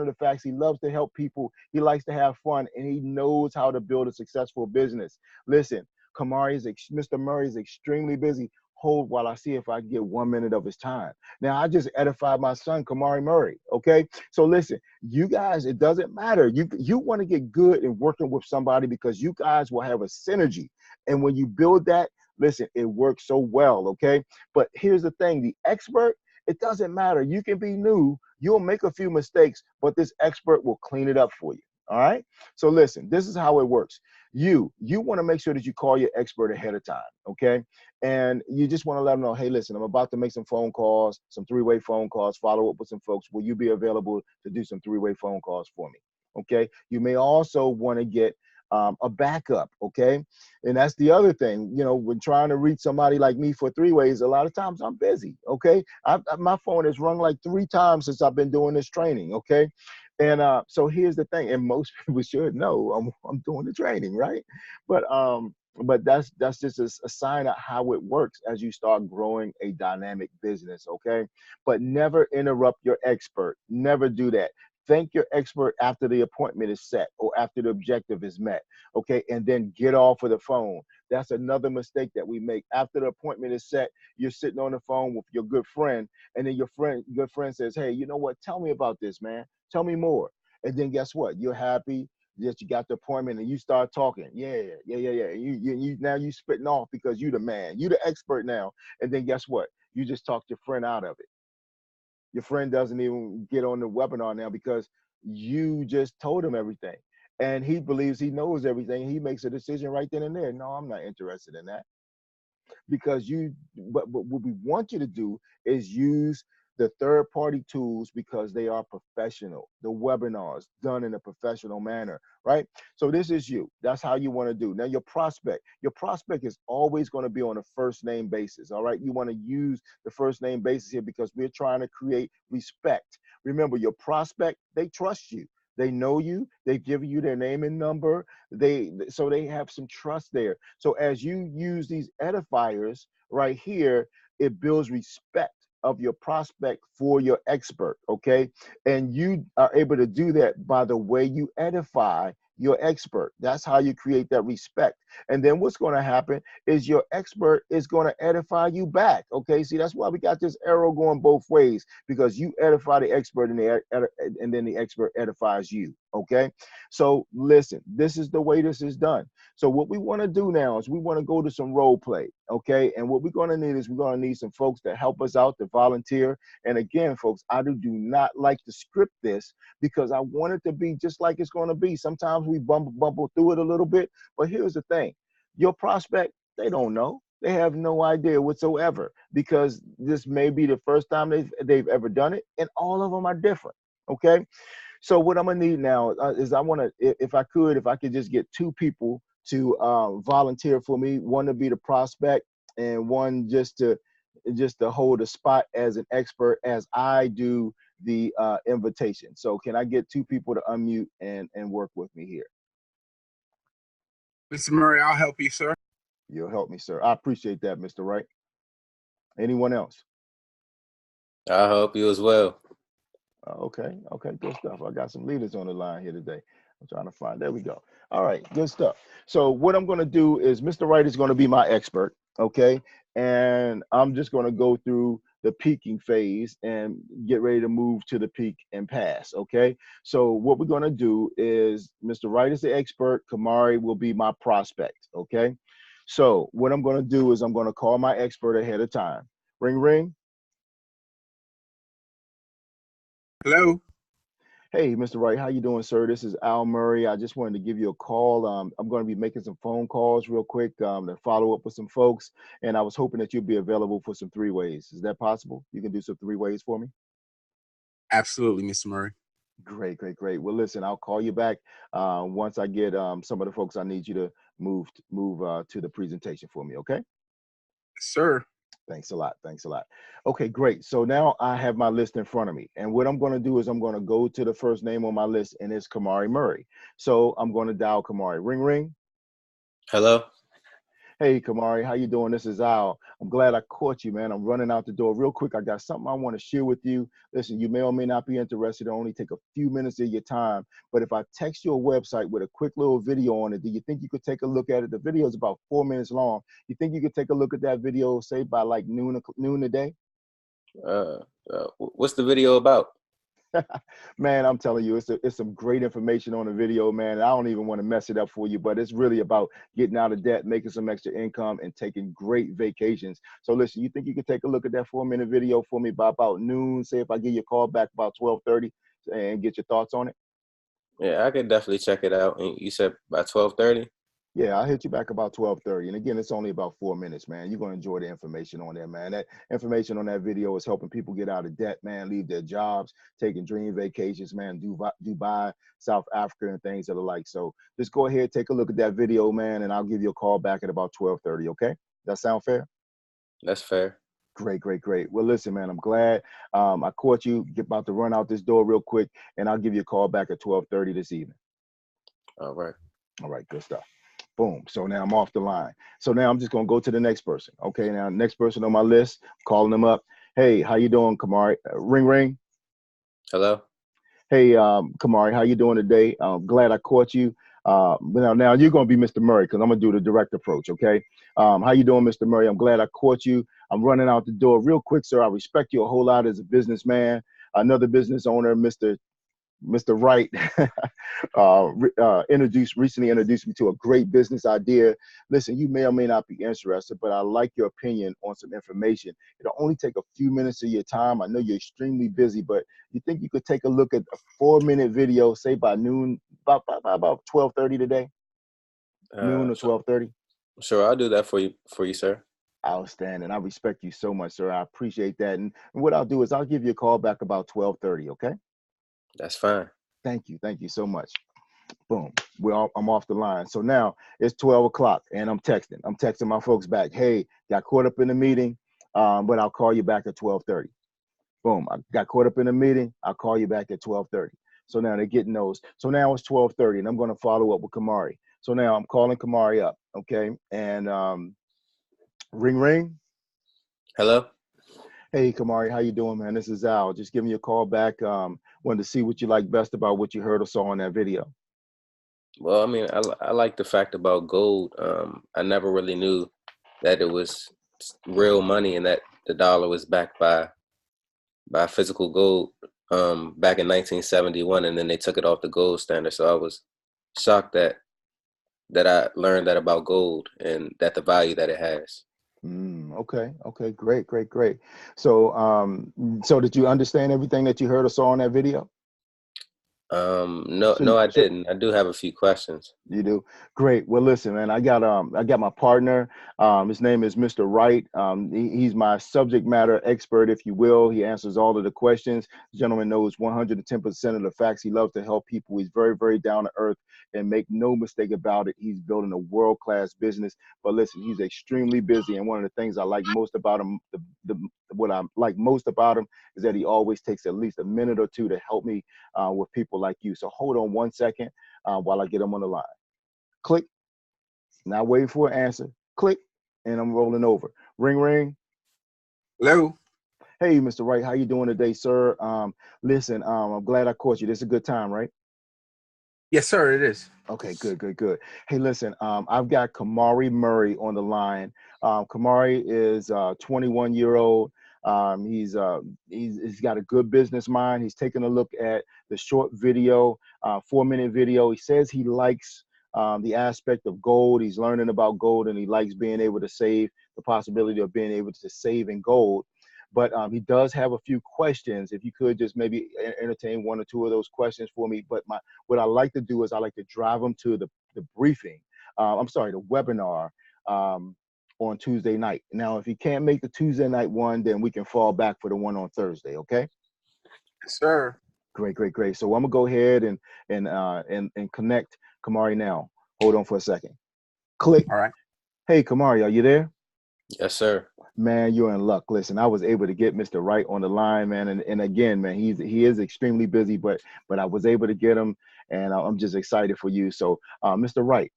of the facts. He loves to help people. He likes to have fun, and he knows how to build a successful business. Listen, Mr. Murray is extremely busy. Hold while I see if I can get 1 minute of his time. Now, I just edified my son, Kamari Murray, okay? So listen, you guys, it doesn't matter. You want to get good in working with somebody because you guys will have a synergy. And when you build that, listen, it works so well, okay? But here's the thing, the expert, it doesn't matter. You can be new. You'll make a few mistakes, but this expert will clean it up for you. All right. So listen, this is how it works. You want to make sure that you call your expert ahead of time. Okay. And you just want to let them know, hey, listen, I'm about to make some phone calls, some three-way phone calls, follow up with some folks. Will you be available to do some three-way phone calls for me? Okay. You may also want to get a backup. Okay. And that's the other thing, when trying to reach somebody like me for three ways, a lot of times I'm busy. Okay. My phone has rung like 3 times since I've been doing this training. Okay. And so here's the thing, and most people should know I'm doing the training, right? But that's just a sign of how it works as you start growing a dynamic business, okay? But never interrupt your expert. Never do that. Thank your expert after the appointment is set or after the objective is met, okay? And then get off of the phone. That's another mistake that we make. After the appointment is set, you're sitting on the phone with your good friend, and then your good friend says, hey, you know what? Tell me about this, man. Tell me more. And then guess what? You're happy that you got the appointment and you start talking. Yeah. You now you spitting off because you the man. You the expert now. And then guess what? You just talked your friend out of it. Your friend doesn't even get on the webinar now because you just told him everything. And he believes he knows everything. He makes a decision right then and there. No, I'm not interested in that. Because but what we want you to do is use the third-party tools because they are professional. The webinars done in a professional manner, right? So this is you. That's how you want to do. Now your prospect is always going to be on a first name basis, all right? You want to use the first name basis here because we're trying to create respect. Remember, your prospect, they trust you. They know you. They've given you their name and number. So they have some trust there. So as you use these edifiers right here, it builds respect of your prospect for your expert, okay? And you are able to do that by the way you edify your expert. That's how you create that respect. And then what's going to happen is your expert is going to edify you back, okay? See, that's why we got this arrow going both ways, because you edify the expert and then the expert edifies you, okay? So listen, this is the way this is done. So what we want to do now is we want to go to some role play, okay? And what we're going to need is we're going to need some folks to help us out, to volunteer. And again, folks, I do not like to script this because I want it to be just like it's going to be. Sometimes we bumble through it a little bit, but here's the thing. Your prospect, they don't know. They have no idea whatsoever because this may be the first time they've ever done it, and all of them are different, okay? So what I'm gonna need now is I want to, if I could just get 2 people to volunteer for me, one to be the prospect and one just to hold a spot as an expert as I do the invitation. So can I get 2 people to unmute and work with me here? Mr. Murray, I'll help you, sir. You'll help me, sir. I appreciate that, Mr. Wright. Anyone else? I hope you as well. Okay, good stuff. I got some leaders on the line here today. I'm trying to find, there we go. All right, good stuff. So what I'm going to do is Mr. Wright is going to be my expert, okay? And I'm just going to go through the peaking phase and get ready to move to the peak and pass, okay? So what we're going to do is Mr. Wright is the expert, Kamari will be my prospect, okay? So what I'm going to do is I'm going to call my expert ahead of time. Ring, ring. Hello. Hey, Mr. Wright, how you doing, sir? This is Al Murray. I just wanted to give you a call. I'm going to be making some phone calls real quick to follow up with some folks, and I was hoping that you'd be available for some three ways. Is that possible? You can do some three ways for me? Absolutely, Mr. Murray. Great, great, great. Well, listen, I'll call you back once I get some of the folks I need you to move to the presentation for me, okay? Sir. Thanks a lot. Thanks a lot. Okay, great. So now I have my list in front of me. And what I'm going to do is I'm going to go to the first name on my list, and it's Kamari Murray. So I'm going to dial Kamari. Ring, ring. Hello. Hey, Kamari, how you doing? This is Al. I'm glad I caught you, man. I'm running out the door real quick. I got something I want to share with you. Listen, you may or may not be interested. It'll only take a few minutes of your time. But if I text you a website with a quick little video on it, do you think you could take a look at it? The video is about 4 minutes long. You think you could take a look at that video, say by like noon today? What's the video about? Man, I'm telling you, it's some great information on the video, man. I don't even want to mess it up for you, but it's really about getting out of debt, making some extra income, and taking great vacations. So listen, you think you could take a look at that 4-minute video for me by about noon? Say if I give you a call back about 12:30 and get your thoughts on it? Yeah, I could definitely check it out. And you said by 12:30? Yeah, I'll hit you back about 12:30. And again, it's only about 4 minutes, man. You're going to enjoy the information on there, man. That information on that video is helping people get out of debt, man, leave their jobs, taking dream vacations, man, Dubai, South Africa, and things of the like. So just go ahead, take a look at that video, man, and I'll give you a call back at about 12:30, okay? That sound fair? That's fair. Great, great, great. Well, listen, man, I'm glad I caught you. Get about to run out this door real quick, and I'll give you a call back at 12:30 this evening. All right. All right, good stuff. Boom. So now I'm off the line. So now I'm just going to go to the next person. Okay. Now, next person on my list, calling them up. Hey, how you doing, Kamari? Ring, ring. Hello. Hey, Kamari, how you doing today? Glad I caught you. Now you're going to be Mr. Murray because I'm going to do the direct approach. Okay. How you doing, Mr. Murray? I'm glad I caught you. I'm running out the door real quick, sir. I respect you a whole lot as a businessman. Another business owner, Mr. Wright, recently introduced me to a great business idea. Listen, you may or may not be interested, but I like your opinion on some information. It'll only take a few minutes of your time. I know you're extremely busy, but you think you could take a look at a 4-minute video, say by noon, about 12:30 today? Noon or 12:30? Sure, I'll do that for you, sir. Outstanding. I respect you so much, sir. I appreciate that. And what I'll do is I'll give you a call back about 12:30, okay? That's fine. Thank you. Thank you so much. Boom. I'm off the line. So now it's 12 o'clock and I'm texting. I'm texting my folks back. Hey, got caught up in the meeting, but I'll call you back at 12:30. Boom. I got caught up in the meeting. I'll call you back at 12:30. So now they're getting those. So now it's 12:30 and I'm going to follow up with Kamari. So now I'm calling Kamari up. Okay. And ring, ring. Hello. Hey, Kamari, how you doing, man? This is Al. Just giving you a call back. Wanted to see what you like best about what you heard or saw in that video. Well, I mean, I like the fact about gold. I never really knew that it was real money and that the dollar was backed by physical gold back in 1971, and then they took it off the gold standard. So I was shocked that I learned that about gold and that the value that it has. Okay. Okay. Great. Great. Great. So, so did you understand everything that you heard or saw in that video? No, I didn't. I do have a few questions. You do? Great. Well, listen, man, I got my partner. His name is Mr. Wright. He's my subject matter expert, if you will. He answers all of the questions. The gentleman knows 110% of the facts. He loves to help people. He's very, very down to earth, and make no mistake about it, he's building a world-class business. But listen, he's extremely busy, and one of the things I like most about him, what I like most about him is that he always takes at least a minute or two to help me with people like you. So hold on one second while I get him on the line. Click. Now wait for an answer. Click, and I'm rolling over. Ring, ring. Hello. Hey, Mr. Wright, how you doing today, sir? Listen, I'm glad I caught you. This is a good time, right? Yes, sir, it is. Okay, good, good, good. Hey, listen, I've got Kamari Murray on the line. Kamari is a 21-year-old. He's got a good business mind. He's taking a look at the short video, 4-minute video. He says he likes the aspect of gold. He's learning about gold, and he likes being able to save, the possibility of being able to save in gold. But he does have a few questions. If you could just maybe entertain 1 or 2 of those questions for me. But what I like to do is I like to drive them to the briefing. I'm sorry, the webinar on Tuesday night. Now, if you can't make the Tuesday night one, then we can fall back for the one on Thursday. Okay. Yes, sir. Great, great, great. So I'm gonna go ahead and connect Kamari now. Hold on for a second. Click. All right. Hey, Kamari, are you there? Yes, sir. Man, you're in luck. Listen, I was able to get Mr. Wright on the line, man, and again, man, he is extremely busy, but I was able to get him, and I'm just excited for you. So, Mr. Wright,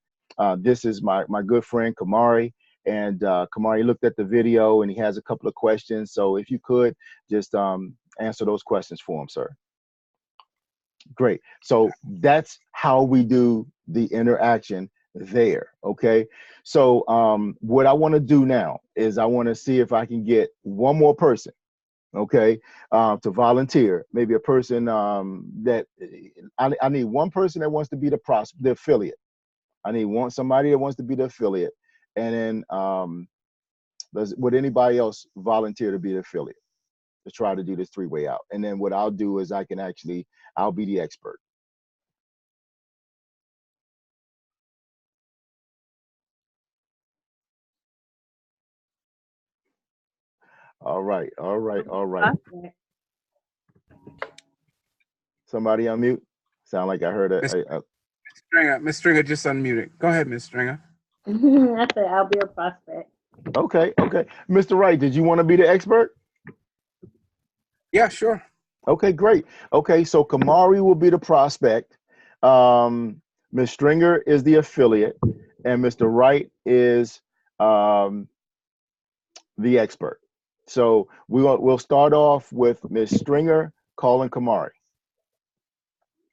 this is my good friend Kamari, and Kamari looked at the video, and he has a couple of questions. So, if you could just answer those questions for him, sir. Great. So that's how we do the interaction there. Okay. So what I want to do now is I want to see if I can get one more person, okay, to volunteer. Maybe a person that I need one person that wants to be the affiliate. I need somebody that wants to be the affiliate, and then would anybody else volunteer to be the affiliate to try to do this 3-way out? And then what I'll do is I'll be the expert. All right, all right, all right. Somebody unmute. Sound like I heard a Stringer, Miss Stringer just unmuted. Go ahead, Miss Stringer. I said I'll be a prospect. Okay, okay. Mr. Wright, did you want to be the expert? Yeah, sure. Okay, great. Okay, so Kamari will be the prospect. Ms. Stringer is the affiliate, and Mr. Wright is the expert. So we'll start off with Ms. Stringer calling Kamari.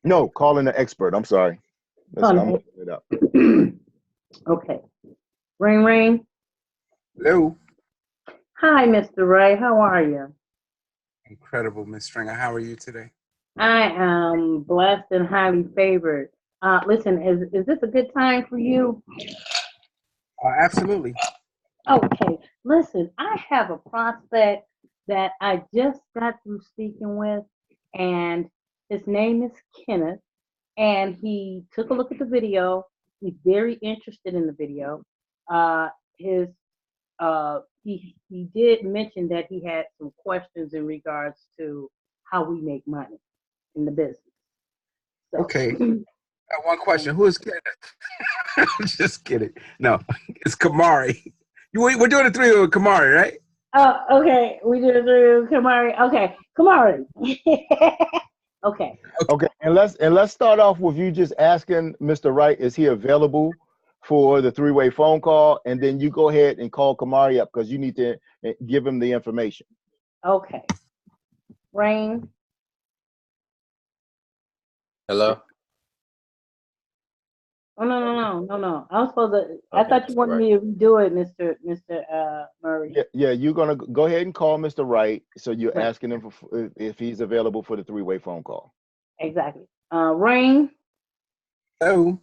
No, calling the expert. I'm sorry. I'm messing it up. Okay. Ring, ring. Hello. Hi, Mr. Ray. How are you? Incredible, Miss Stringer. How are you today? I am blessed and highly favored. Listen, is this a good time for you? Absolutely. Okay. Listen, I have a prospect that I just got through speaking with, and his name is Kenneth, and he took a look at the video. He's very interested in the video. He did mention that he had some questions in regards to how we make money in the business. So, Okay. One question. Who is Kenneth? Just kidding. No, it's Kamari. We're doing a 3 with Kamari, right? Oh, okay. We did it through Kamari. Okay, Kamari. Okay. Okay, and let's start off with you just asking Mr. Wright, is he available for the 3-way phone call? And then you go ahead and call Kamari up because you need to give him the information. Okay. Rain. Hello? Oh, no. I was supposed to. Okay, I thought you wanted me to do it, Mr. Murray. Yeah, you're gonna go ahead and call Mr. Wright. So you're Right. asking him if he's available for the 3-way phone call. Exactly. Rain. Hello.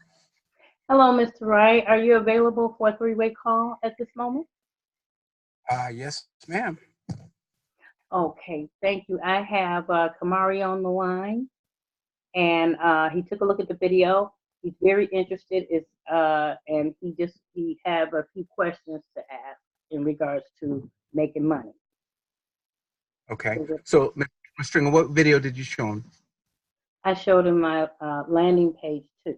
Hello, Mr. Wright. Are you available for a 3-way call at this moment? Yes, ma'am. Okay, thank you. I have Kamari on the line, and he took a look at the video. He's very interested, and he have a few questions to ask in regards to making money. Okay. So, Miss Stringer, what video did you show him? I showed him my landing page too.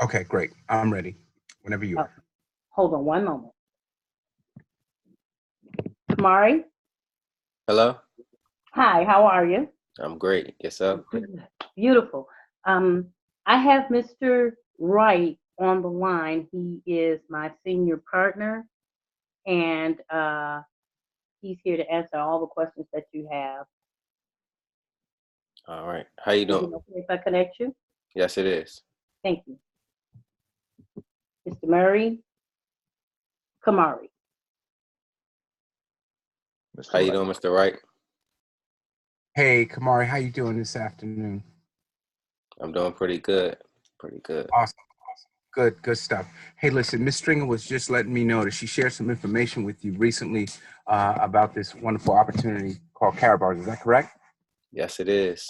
Okay, great. I'm ready. Whenever you are. Hold on one moment. Kamari? Hello? Hi, how are you? I'm great. Yourself? Beautiful. I have Mr. Wright on the line. He is my senior partner, and he's here to answer all the questions that you have. All right. How you Is doing? it okay if I connect you? Yes, it is. Thank you. Mr. Murray Kamari. How you doing, Mr. Wright? Hey, Kamari, how you doing this afternoon? I'm doing pretty good. Pretty good. Awesome. Good stuff. Hey, listen, Miss Stringer was just letting me know that she shared some information with you recently about this wonderful opportunity called Carabars. Is that correct? Yes, it is.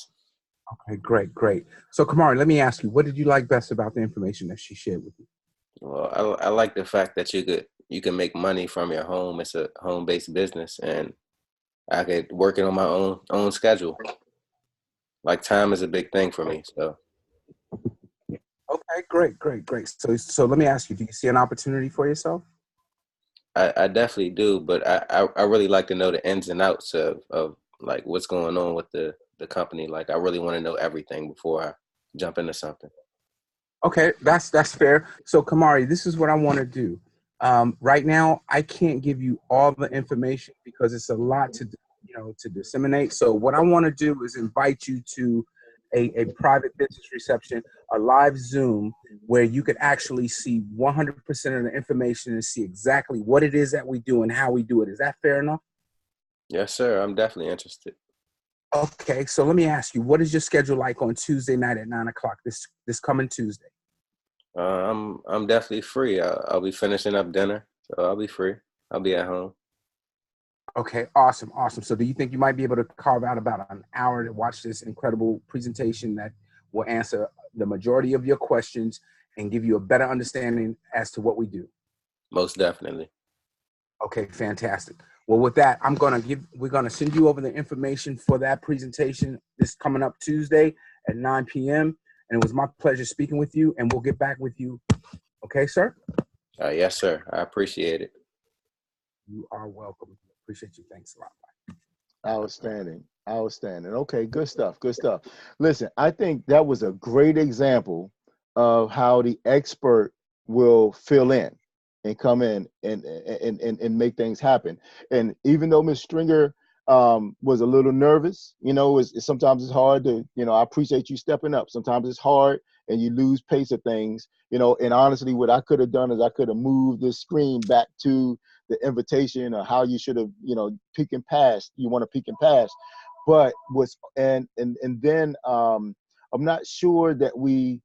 Okay, great. So, Kamari, let me ask you, what did you like best about the information that she shared with you? Well, I like the fact that you can make money from your home. It's a home-based business, and I could work it on my own schedule. Like, time is a big thing for me. So Okay, great. So let me ask you, do you see an opportunity for yourself? I definitely do, but I really like to know the ins and outs of like what's going on with the company. Like, I really want to know everything before I jump into something. Okay, that's fair. So Kamari, this is what I want to do. Right now, I can't give you all the information because it's a lot to disseminate. So what I want to do is invite you to a private business reception, a live Zoom, where you could actually see 100% of the information and see exactly what it is that we do and how we do it. Is that fair enough? Yes, sir. I'm definitely interested. Okay, so let me ask you, what is your schedule like on Tuesday night at 9 o'clock, this coming Tuesday? I'm definitely free. I'll be finishing up dinner, so I'll be free. I'll be at home. Okay, awesome. So do you think you might be able to carve out about an hour to watch this incredible presentation that will answer the majority of your questions and give you a better understanding as to what we do? Most definitely. Okay, fantastic. Well, with that, we're gonna send you over the information for that presentation this coming up Tuesday at 9 p.m. And it was my pleasure speaking with you, and we'll get back with you. Okay, sir? Yes, sir. I appreciate it. You are welcome. Appreciate you. Thanks a lot. Outstanding. Okay, good stuff. Listen, I think that was a great example of how the expert will fill in and come in and make things happen. And even though Ms. Stringer was a little nervous, sometimes it's hard to, I appreciate you stepping up. Sometimes it's hard and you lose pace of things, and honestly, what I could have done is I could have moved this screen back to the invitation or how you should have, peek and pass. You want to peek and pass, but then I'm not sure that we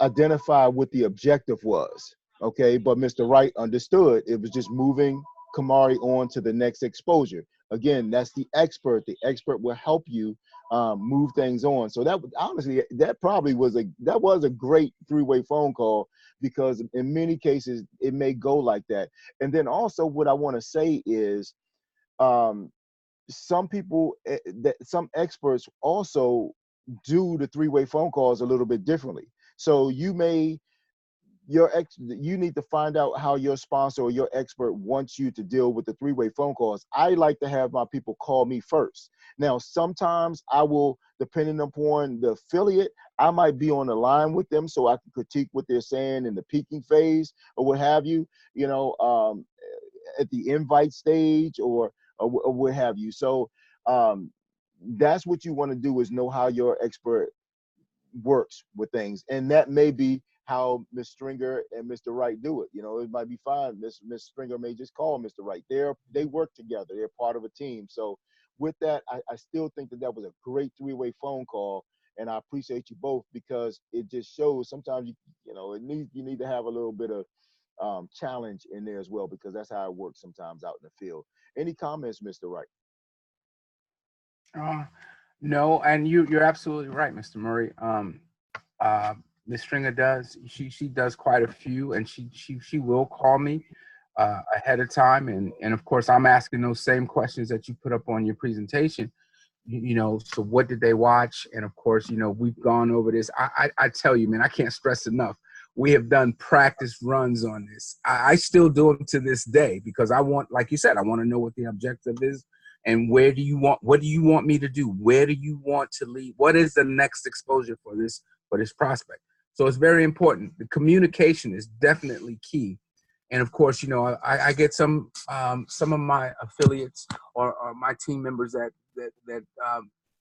identify what the objective was. Okay, but Mr. Wright understood it was just moving Kamari on to the next exposure. Again, that's the expert. The expert will help you move things on. So that honestly, that probably was a great three-way phone call, because in many cases it may go like that. And then also what I want to say is some people, some experts also do the three-way phone calls a little bit differently. So you need to find out how your sponsor or your expert wants you to deal with the three-way phone calls. I like to have my people call me first. Now, sometimes I will, depending upon the affiliate, I might be on the line with them so I can critique what they're saying in the peaking phase or what have you, at the invite stage or what have you. So that's what you want to do, is know how your expert works with things. And that may be how Ms. Stringer and Mr. Wright do it. It might be fine. Ms. Stringer may just call Mr. Wright. They work together. They're part of a team. So with that, I still think that was a great three-way phone call. And I appreciate you both, because it just shows sometimes you need to have a little bit of challenge in there as well, because that's how it works sometimes out in the field. Any comments, Mr. Wright? No, and you're absolutely right, Mr. Murray. Ms. Stringer does. She does quite a few, and she will call me ahead of time, and of course I'm asking those same questions that you put up on your presentation. So what did they watch? And of course, we've gone over this. I tell you, man, I can't stress enough. We have done practice runs on this. I still do them to this day, because I want, like you said, I want to know what the objective is. And what do you want me to do? Where do you want to lead? What is the next exposure for this prospect? So it's very important. The communication is definitely key. And of course, you know, I get some of my affiliates or my team members that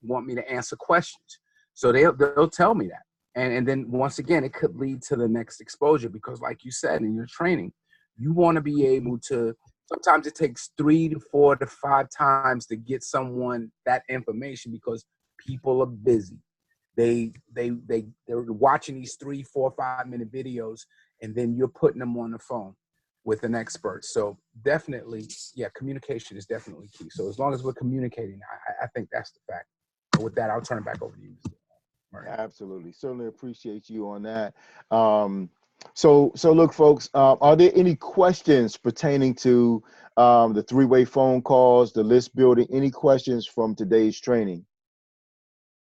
want me to answer questions. So they'll tell me that. And then once again, it could lead to the next exposure because like you said, in your training, you want to be able to, sometimes it takes 3 to 4 to 5 times to get someone that information because people are busy. They're watching these 3, 4, 5-minute videos, and then you're putting them on the phone with an expert. So definitely, yeah, communication is definitely key. So as long as we're communicating, I think that's the fact. But with that, I'll turn it back over to you, Mr. Murray. Absolutely. Certainly appreciate you on that. So look, folks, are there any questions pertaining to the 3-way phone calls, the list building, any questions from today's training?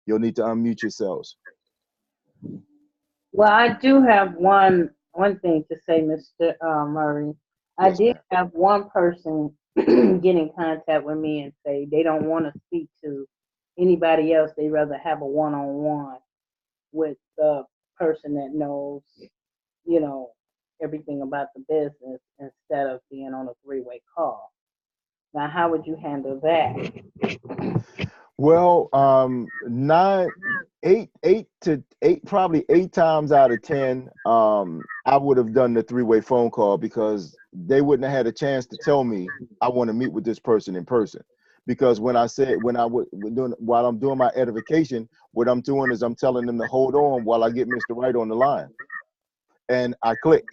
You'll need to unmute yourselves. Well, I do have one thing to say, Mr. Murray. I Yes, did ma'am. have one person get in contact with me and say they don't want to speak to anybody else. They rather have a one-on-one with the person that knows, you know, everything about the business instead of being on a 3-way call. Now, how would you handle that? Well, probably 8 times out of 10, I would have done the 3-way phone call because they wouldn't have had a chance to tell me I want to meet with this person in person. Because while I'm doing my edification, what I'm doing is I'm telling them to hold on while I get Mr. Wright on the line, and I click.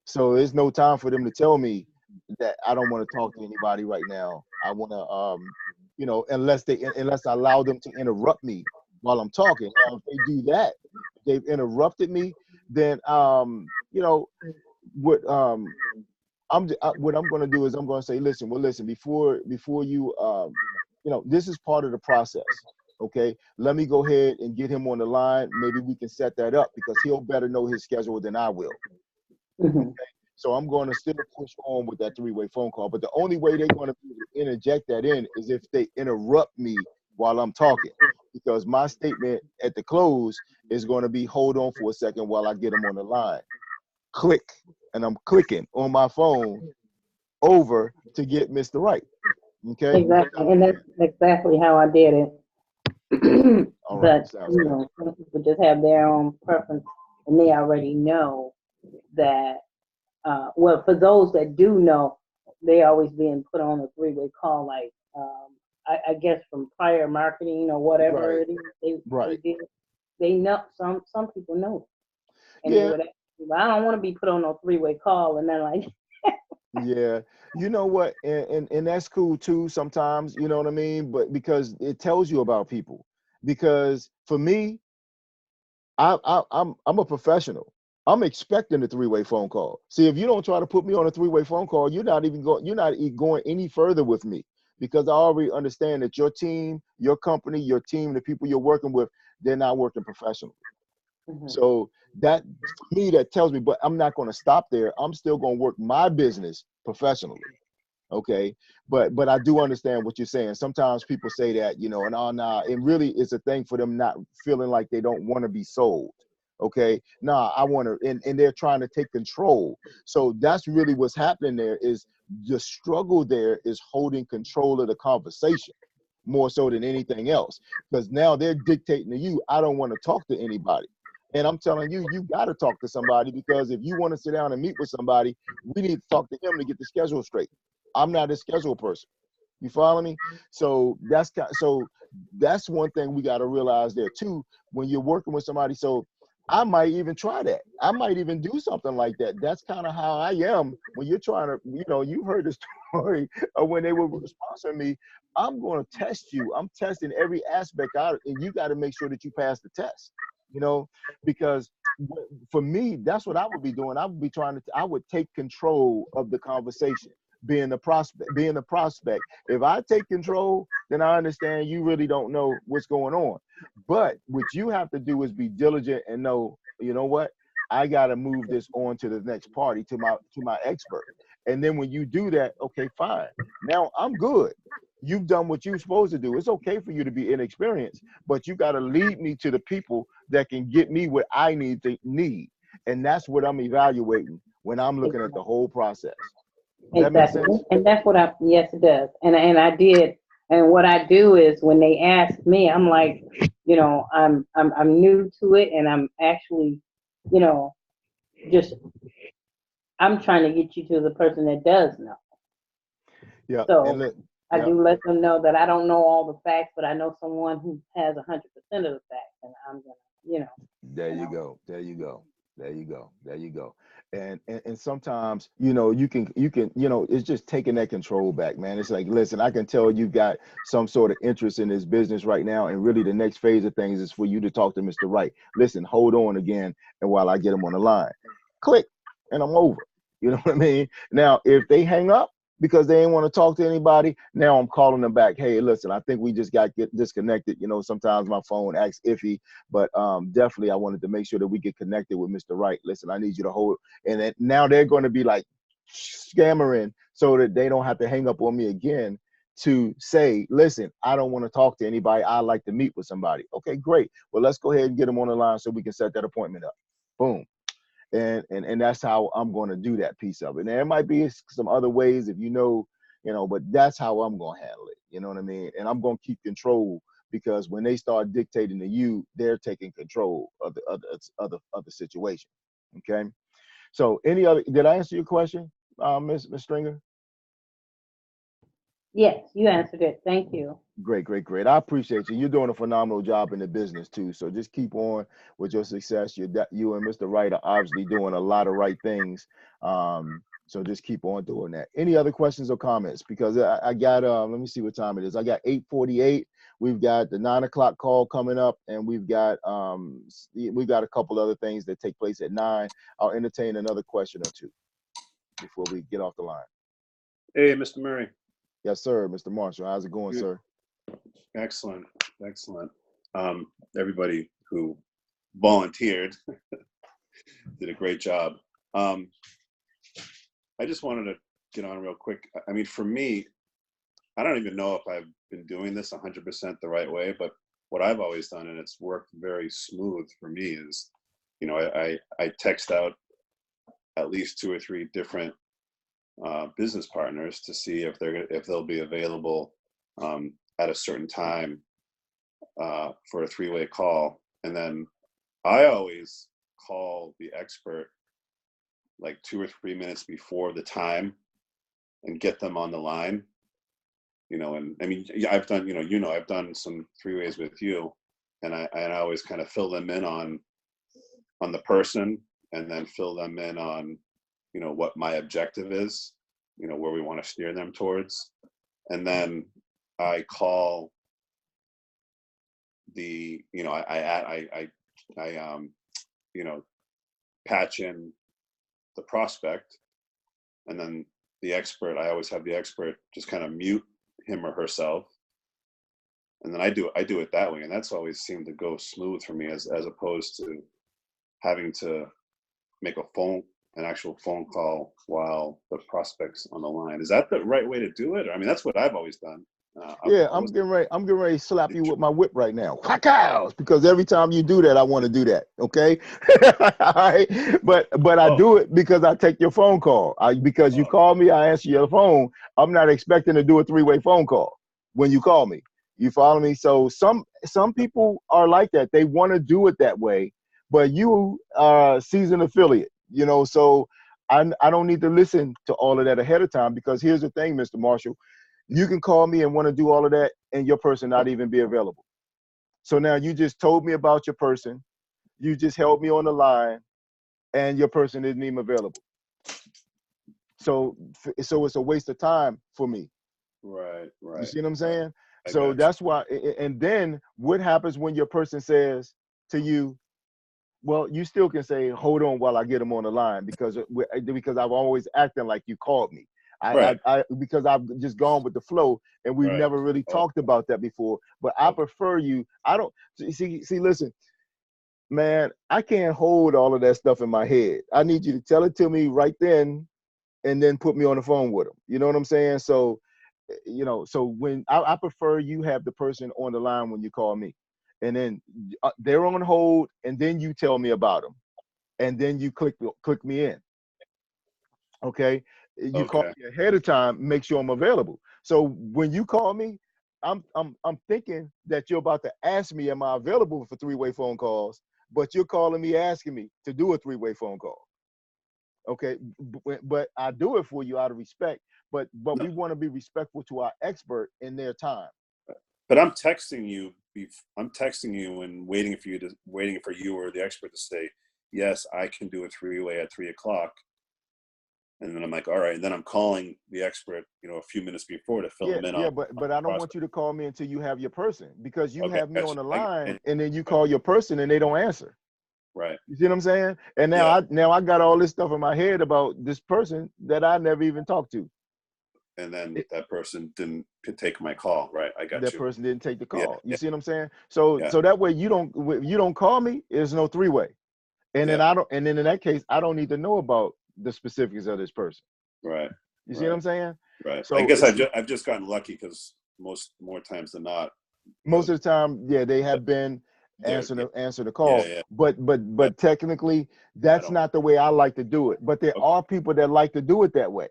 So there's no time for them to tell me that I don't want to talk to anybody right now. I want to, you know, unless I allow them to interrupt me while I'm talking. Now, if they do that, if they've interrupted me, then you know, what what I'm going to do is I'm going to say, listen, before you, you know, this is part of the process. Okay, let me go ahead and get him on the line. Maybe we can set that up because he'll better know his schedule than I will. Mm-hmm. So I'm going to still push on with that 3-way phone call. But the only way they're going to be able to interject that in is if they interrupt me while I'm talking, because my statement at the close is going to be, hold on for a second while I get them on the line. Click, and I'm clicking on my phone over to get Mr. Wright. Okay. Exactly, and that's exactly how I did it. All right. But Sounds you good. know, some people just have their own preference, and they already know that. Well, for those that do know, they always being put on a 3-way call, like I guess from prior marketing or whatever Right. it is Right. they did. They know some people know, and they Yeah. would ask me, well, I don't want to be put on a 3-way call, and then like. Yeah, you know what, and that's cool too sometimes, you know what I mean? But because it tells you about people. Because for me, I'm a professional. I'm expecting a 3-way phone call. See, if you don't try to put me on a 3-way phone call, you're not going any further with me, because I already understand that your team, your company, your team, the people you're working with, they're not working professionally. Mm-hmm. So that, for me, that tells me, but I'm not going to stop there. I'm still going to work my business professionally. Okay. But I do understand what you're saying. Sometimes people say that, you know, and it really is a thing for them not feeling like they don't want to be sold. Okay. I want to, and they're trying to take control. So that's really what's happening there. Is the struggle there is holding control of the conversation more so than anything else. Because now they're dictating to you, I don't want to talk to anybody. And I'm telling you, you got to talk to somebody, because if you want to sit down and meet with somebody, we need to talk to him to get the schedule straight. I'm not a schedule person. You follow me? So that's one thing we got to realize there too, when you're working with somebody. So I might even try that. I might even do something like that. That's kind of how I am when you're trying to, you know, you've heard the story of when they were sponsoring me. I'm going to test you. I'm testing every aspect out, and you got to make sure that you pass the test, you know, because for me, that's what I would be doing. I would be I would take control of the conversation. Being the prospect. If I take control, then I understand you really don't know what's going on. But what you have to do is be diligent and know, you know what, I got to move this on to the next party, to my expert. And then when you do that, okay, fine. Now I'm good. You've done what you're supposed to do. It's okay for you to be inexperienced, but you got to lead me to the people that can get me what I need. And that's what I'm evaluating when I'm looking at the whole process. Does that make Exactly. sense? And that's what yes, it does. And I did. And what I do is when they ask me, I'm like, I'm new to it, and I'm actually, you know, just I'm trying to get you to the person that does know. Yeah. So And look, I yeah. do let them know that I don't know all the facts, but I know someone who has 100% of the facts, and I'm gonna, There you go. There you go. There you go. There you go. And sometimes, you can, it's just taking that control back, man. It's like, listen, I can tell you got some sort of interest in this business right now, and really the next phase of things is for you to talk to Mr. Wright. Listen, hold on again, and while I get him on the line, click, and I'm over. You know what I mean? Now, if they hang up because they ain't want to talk to anybody, now I'm calling them back. Hey, listen, I think we just got disconnected. Sometimes my phone acts iffy, but definitely I wanted to make sure that we get connected with Mr. Wright. Listen, I need you to hold. And then now they're going to be like scammering so that they don't have to hang up on me again to say, listen, I don't want to talk to anybody. I like to meet with somebody. Okay, great. Well, let's go ahead and get them on the line so we can set that appointment up. Boom. And that's how I'm going to do that piece of it. And there might be some other ways if but that's how I'm going to handle it. You know what I mean? And I'm going to keep control, because when they start dictating to you, they're taking control of the other situation. Okay. So did I answer your question, Miss Stringer? yes, you answered it. Thank you. Great. I appreciate you. You're doing a phenomenal job in the business too. So just keep on with your success. You and Mr. Wright are obviously doing a lot of right things. So just keep on doing that. Any other questions or comments? Because I got let me see what time it is. I got 8:48. We've got the 9 o'clock call coming up, and we've got a couple other things that take place at 9. I'll entertain another question or two before we get off the line. Hey, Mr. Murray. Yes, sir, Mr. Marshall. How's it going, sir? Excellent. Everybody who volunteered did a great job. I just wanted to get on real quick. I mean, for me, I don't even know if I've been doing this 100% the right way, but what I've always done, and it's worked very smooth for me, is, I text out at least 2 or 3 different business partners to see if they'll be available at a certain time for a 3-way call. And then I always call the expert like 2 or 3 minutes before the time and get them on the line. And I mean, I've done, I've done some 3-ways with you, and I always kind of fill them in on the person, and then fill them in on, what my objective is, where we want to steer them towards. And then I call the, I patch in the prospect, and then the expert, I always have the expert just kind of mute him or herself. And then I do it that way. And that's always seemed to go smooth for me, as opposed to having to make an actual phone call while the prospect's on the line. Is that the right way to do it? I mean, that's what I've always done. I'm getting ready to slap you with my whip right now. Cows, because every time you do that, I want to do that. Okay. All right. But I do it because I take your phone call. Because you call me, I answer your phone. I'm not expecting to do a 3-way phone call when you call me. You follow me? So some people are like that. They want to do it that way, but you are a seasoned affiliate, so I don't need to listen to all of that ahead of time, because here's the thing, Mr. Marshall. You can call me and want to do all of that, and your person not even be available. So now you just told me about your person. You just held me on the line, and your person isn't even available. So it's a waste of time for me. Right. You see what I'm saying? So that's why. And then what happens when your person says to you, well, you still can say, hold on while I get them on the line, because I've always acting like you called me. Because I've just gone with the flow, and we've never really talked about that before. But I prefer you. I don't see. Listen, man, I can't hold all of that stuff in my head. I need you to tell it to me right then, and then put me on the phone with them. You know what I'm saying? So, so when I prefer you have the person on the line when you call me, and then they're on hold, and then you tell me about them, and then you click me in. Okay, you call Okay. me ahead of time, make sure I'm available. So when you call me, I'm thinking that you're about to ask me, am I available for three-way phone calls? But you're calling me asking me to do a three-way phone call. Okay, but I do it for you out of respect. But No, we want to be respectful to our expert in their time. but I'm texting you. I'm texting you and waiting for you or the expert to say, yes, I can do a three-way at 3 o'clock. And then I'm like, all right. And then I'm calling the expert, a few minutes before to fill Yeah, him in yeah, on but the I don't process. want you to call me until you have your person, because you Okay, have me on gotcha. the line And, and then you call your person and they don't answer. right. You see what I'm saying? And Yeah. now I got all this stuff in my head about this person that I never even talked to. And then that person could take my call. Right. I got That you. person didn't take the Yeah. call. You Yeah. see what I'm saying? So Yeah. that way you don't call me, there's no three-way. And then Yeah. and then in that case, I don't need to know about the specifics of this person. Right. You see what Right. I'm saying? Right. I So guess I've just gotten lucky because more times than not, most of the time, yeah, they have been they're answer the yeah, call. yeah. But technically, I that's don't. not the way I like to do it. But there Okay. are people that like to do it that way.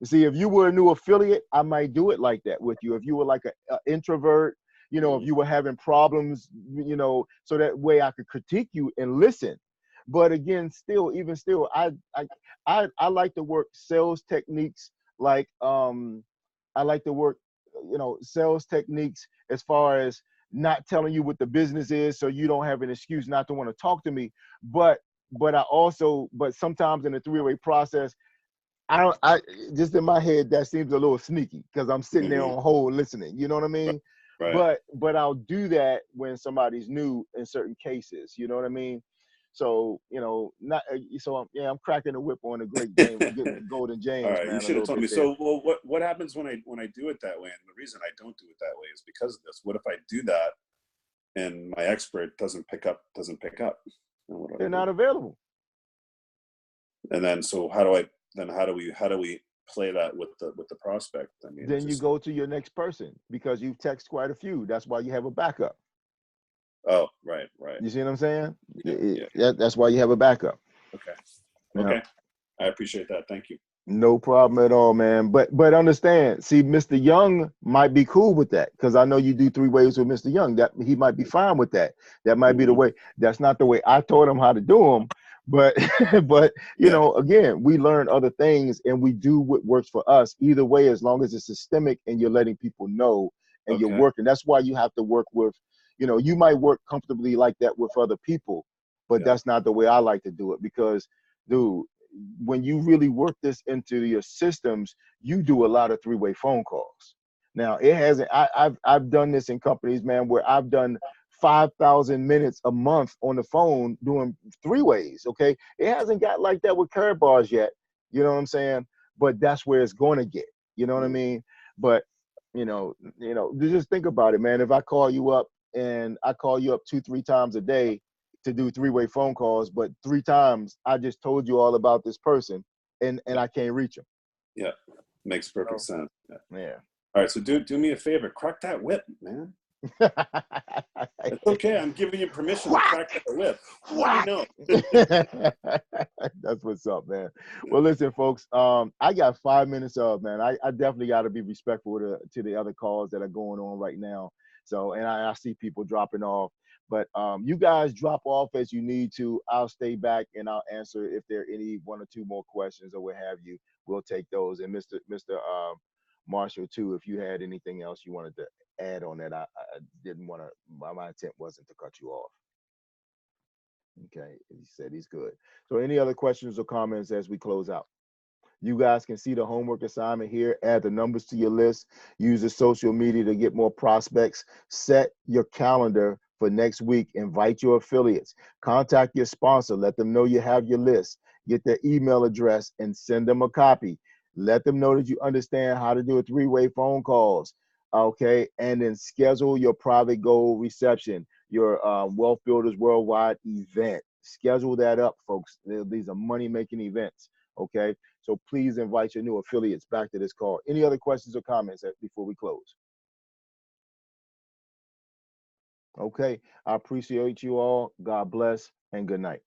You see, if you were a new affiliate, I might do it like that with you. If you were like an introvert, if you were having problems, so that way I could critique you and listen. But again, even still, I like to work sales techniques like I like to work, sales techniques as far as not telling you what the business is so you don't have an excuse not to want to talk to me. But but sometimes in the three-way process, I just in my head that seems a little sneaky because I'm sitting there on hold listening. You know what I mean? Right. But I'll do that when somebody's new in certain cases. You know what I mean? So not so I'm cracking the whip on the great James, Golden All James, right, you man, a should have little told bit me. there. So, well, what happens when I do it that way? And the reason I don't do it that way is because of this. What if I do that and my expert doesn't pick up? And what do I They're do? not available. And then, so how do we play that with the prospect? I mean, Then you go to your next person because you've texted quite a few. That's why you have a backup. Oh, right. You see what I'm saying? Yeah. That's why you have a backup. Okay. Yeah. Okay. I appreciate that. Thank you. No problem at all, man. But understand, see, Mr. Young might be cool with that because I know you do three ways with Mr. Young. That he might be fine with that. That might be the way. That's not the way I taught him how to do them. But again, we learn other things and we do what works for us. Either way, as long as it's systemic and you're letting people know and you're working. That's why you have to work with, you might work comfortably like that with other people, but that's not the way I like to do it because, dude, when you really work this into your systems, you do a lot of three-way phone calls. Now it hasn't. I've done this in companies, man, where I've done 5,000 minutes a month on the phone doing three ways. Okay, it hasn't got like that with curb bars yet. You know what I'm saying? But that's where it's going to get. You know what I mean? But just think about it, man. If I call you up and I call you up 2-3 times a day to do three-way phone calls, but 3 times I just told you all about this person and I can't reach them. Yeah, makes perfect sense. Yeah. All right, so do me a favor, crack that whip, man. It's okay. I'm giving you permission to crack that whip. What do you know? That's what's up, man. Well, listen, folks. I got 5 minutes of, man. I definitely got to be respectful to the other calls that are going on right now. So, and I see people dropping off. But you guys drop off as you need to. I'll stay back and I'll answer if there are any 1 or 2 more questions or what have you. We'll take those. And Mr. Marshall too, if you had anything else you wanted to add on that, I didn't want to. My intent wasn't to cut you off. Okay, he said he's good. So, any other questions or comments as we close out? You guys can see the homework assignment here. Add the numbers to your list. Use the social media to get more prospects. Set your calendar for next week. Invite your affiliates. Contact your sponsor. Let them know you have your list. Get their email address and send them a copy. Let them know that you understand how to do a 3-way phone calls. Okay, and then schedule your private goal reception, your Wealth Builders Worldwide event. Schedule that up, folks. These are money-making events. Okay, so please invite your new affiliates back to this call. Any other questions or comments before we close? Okay, I appreciate you all. God bless and good night.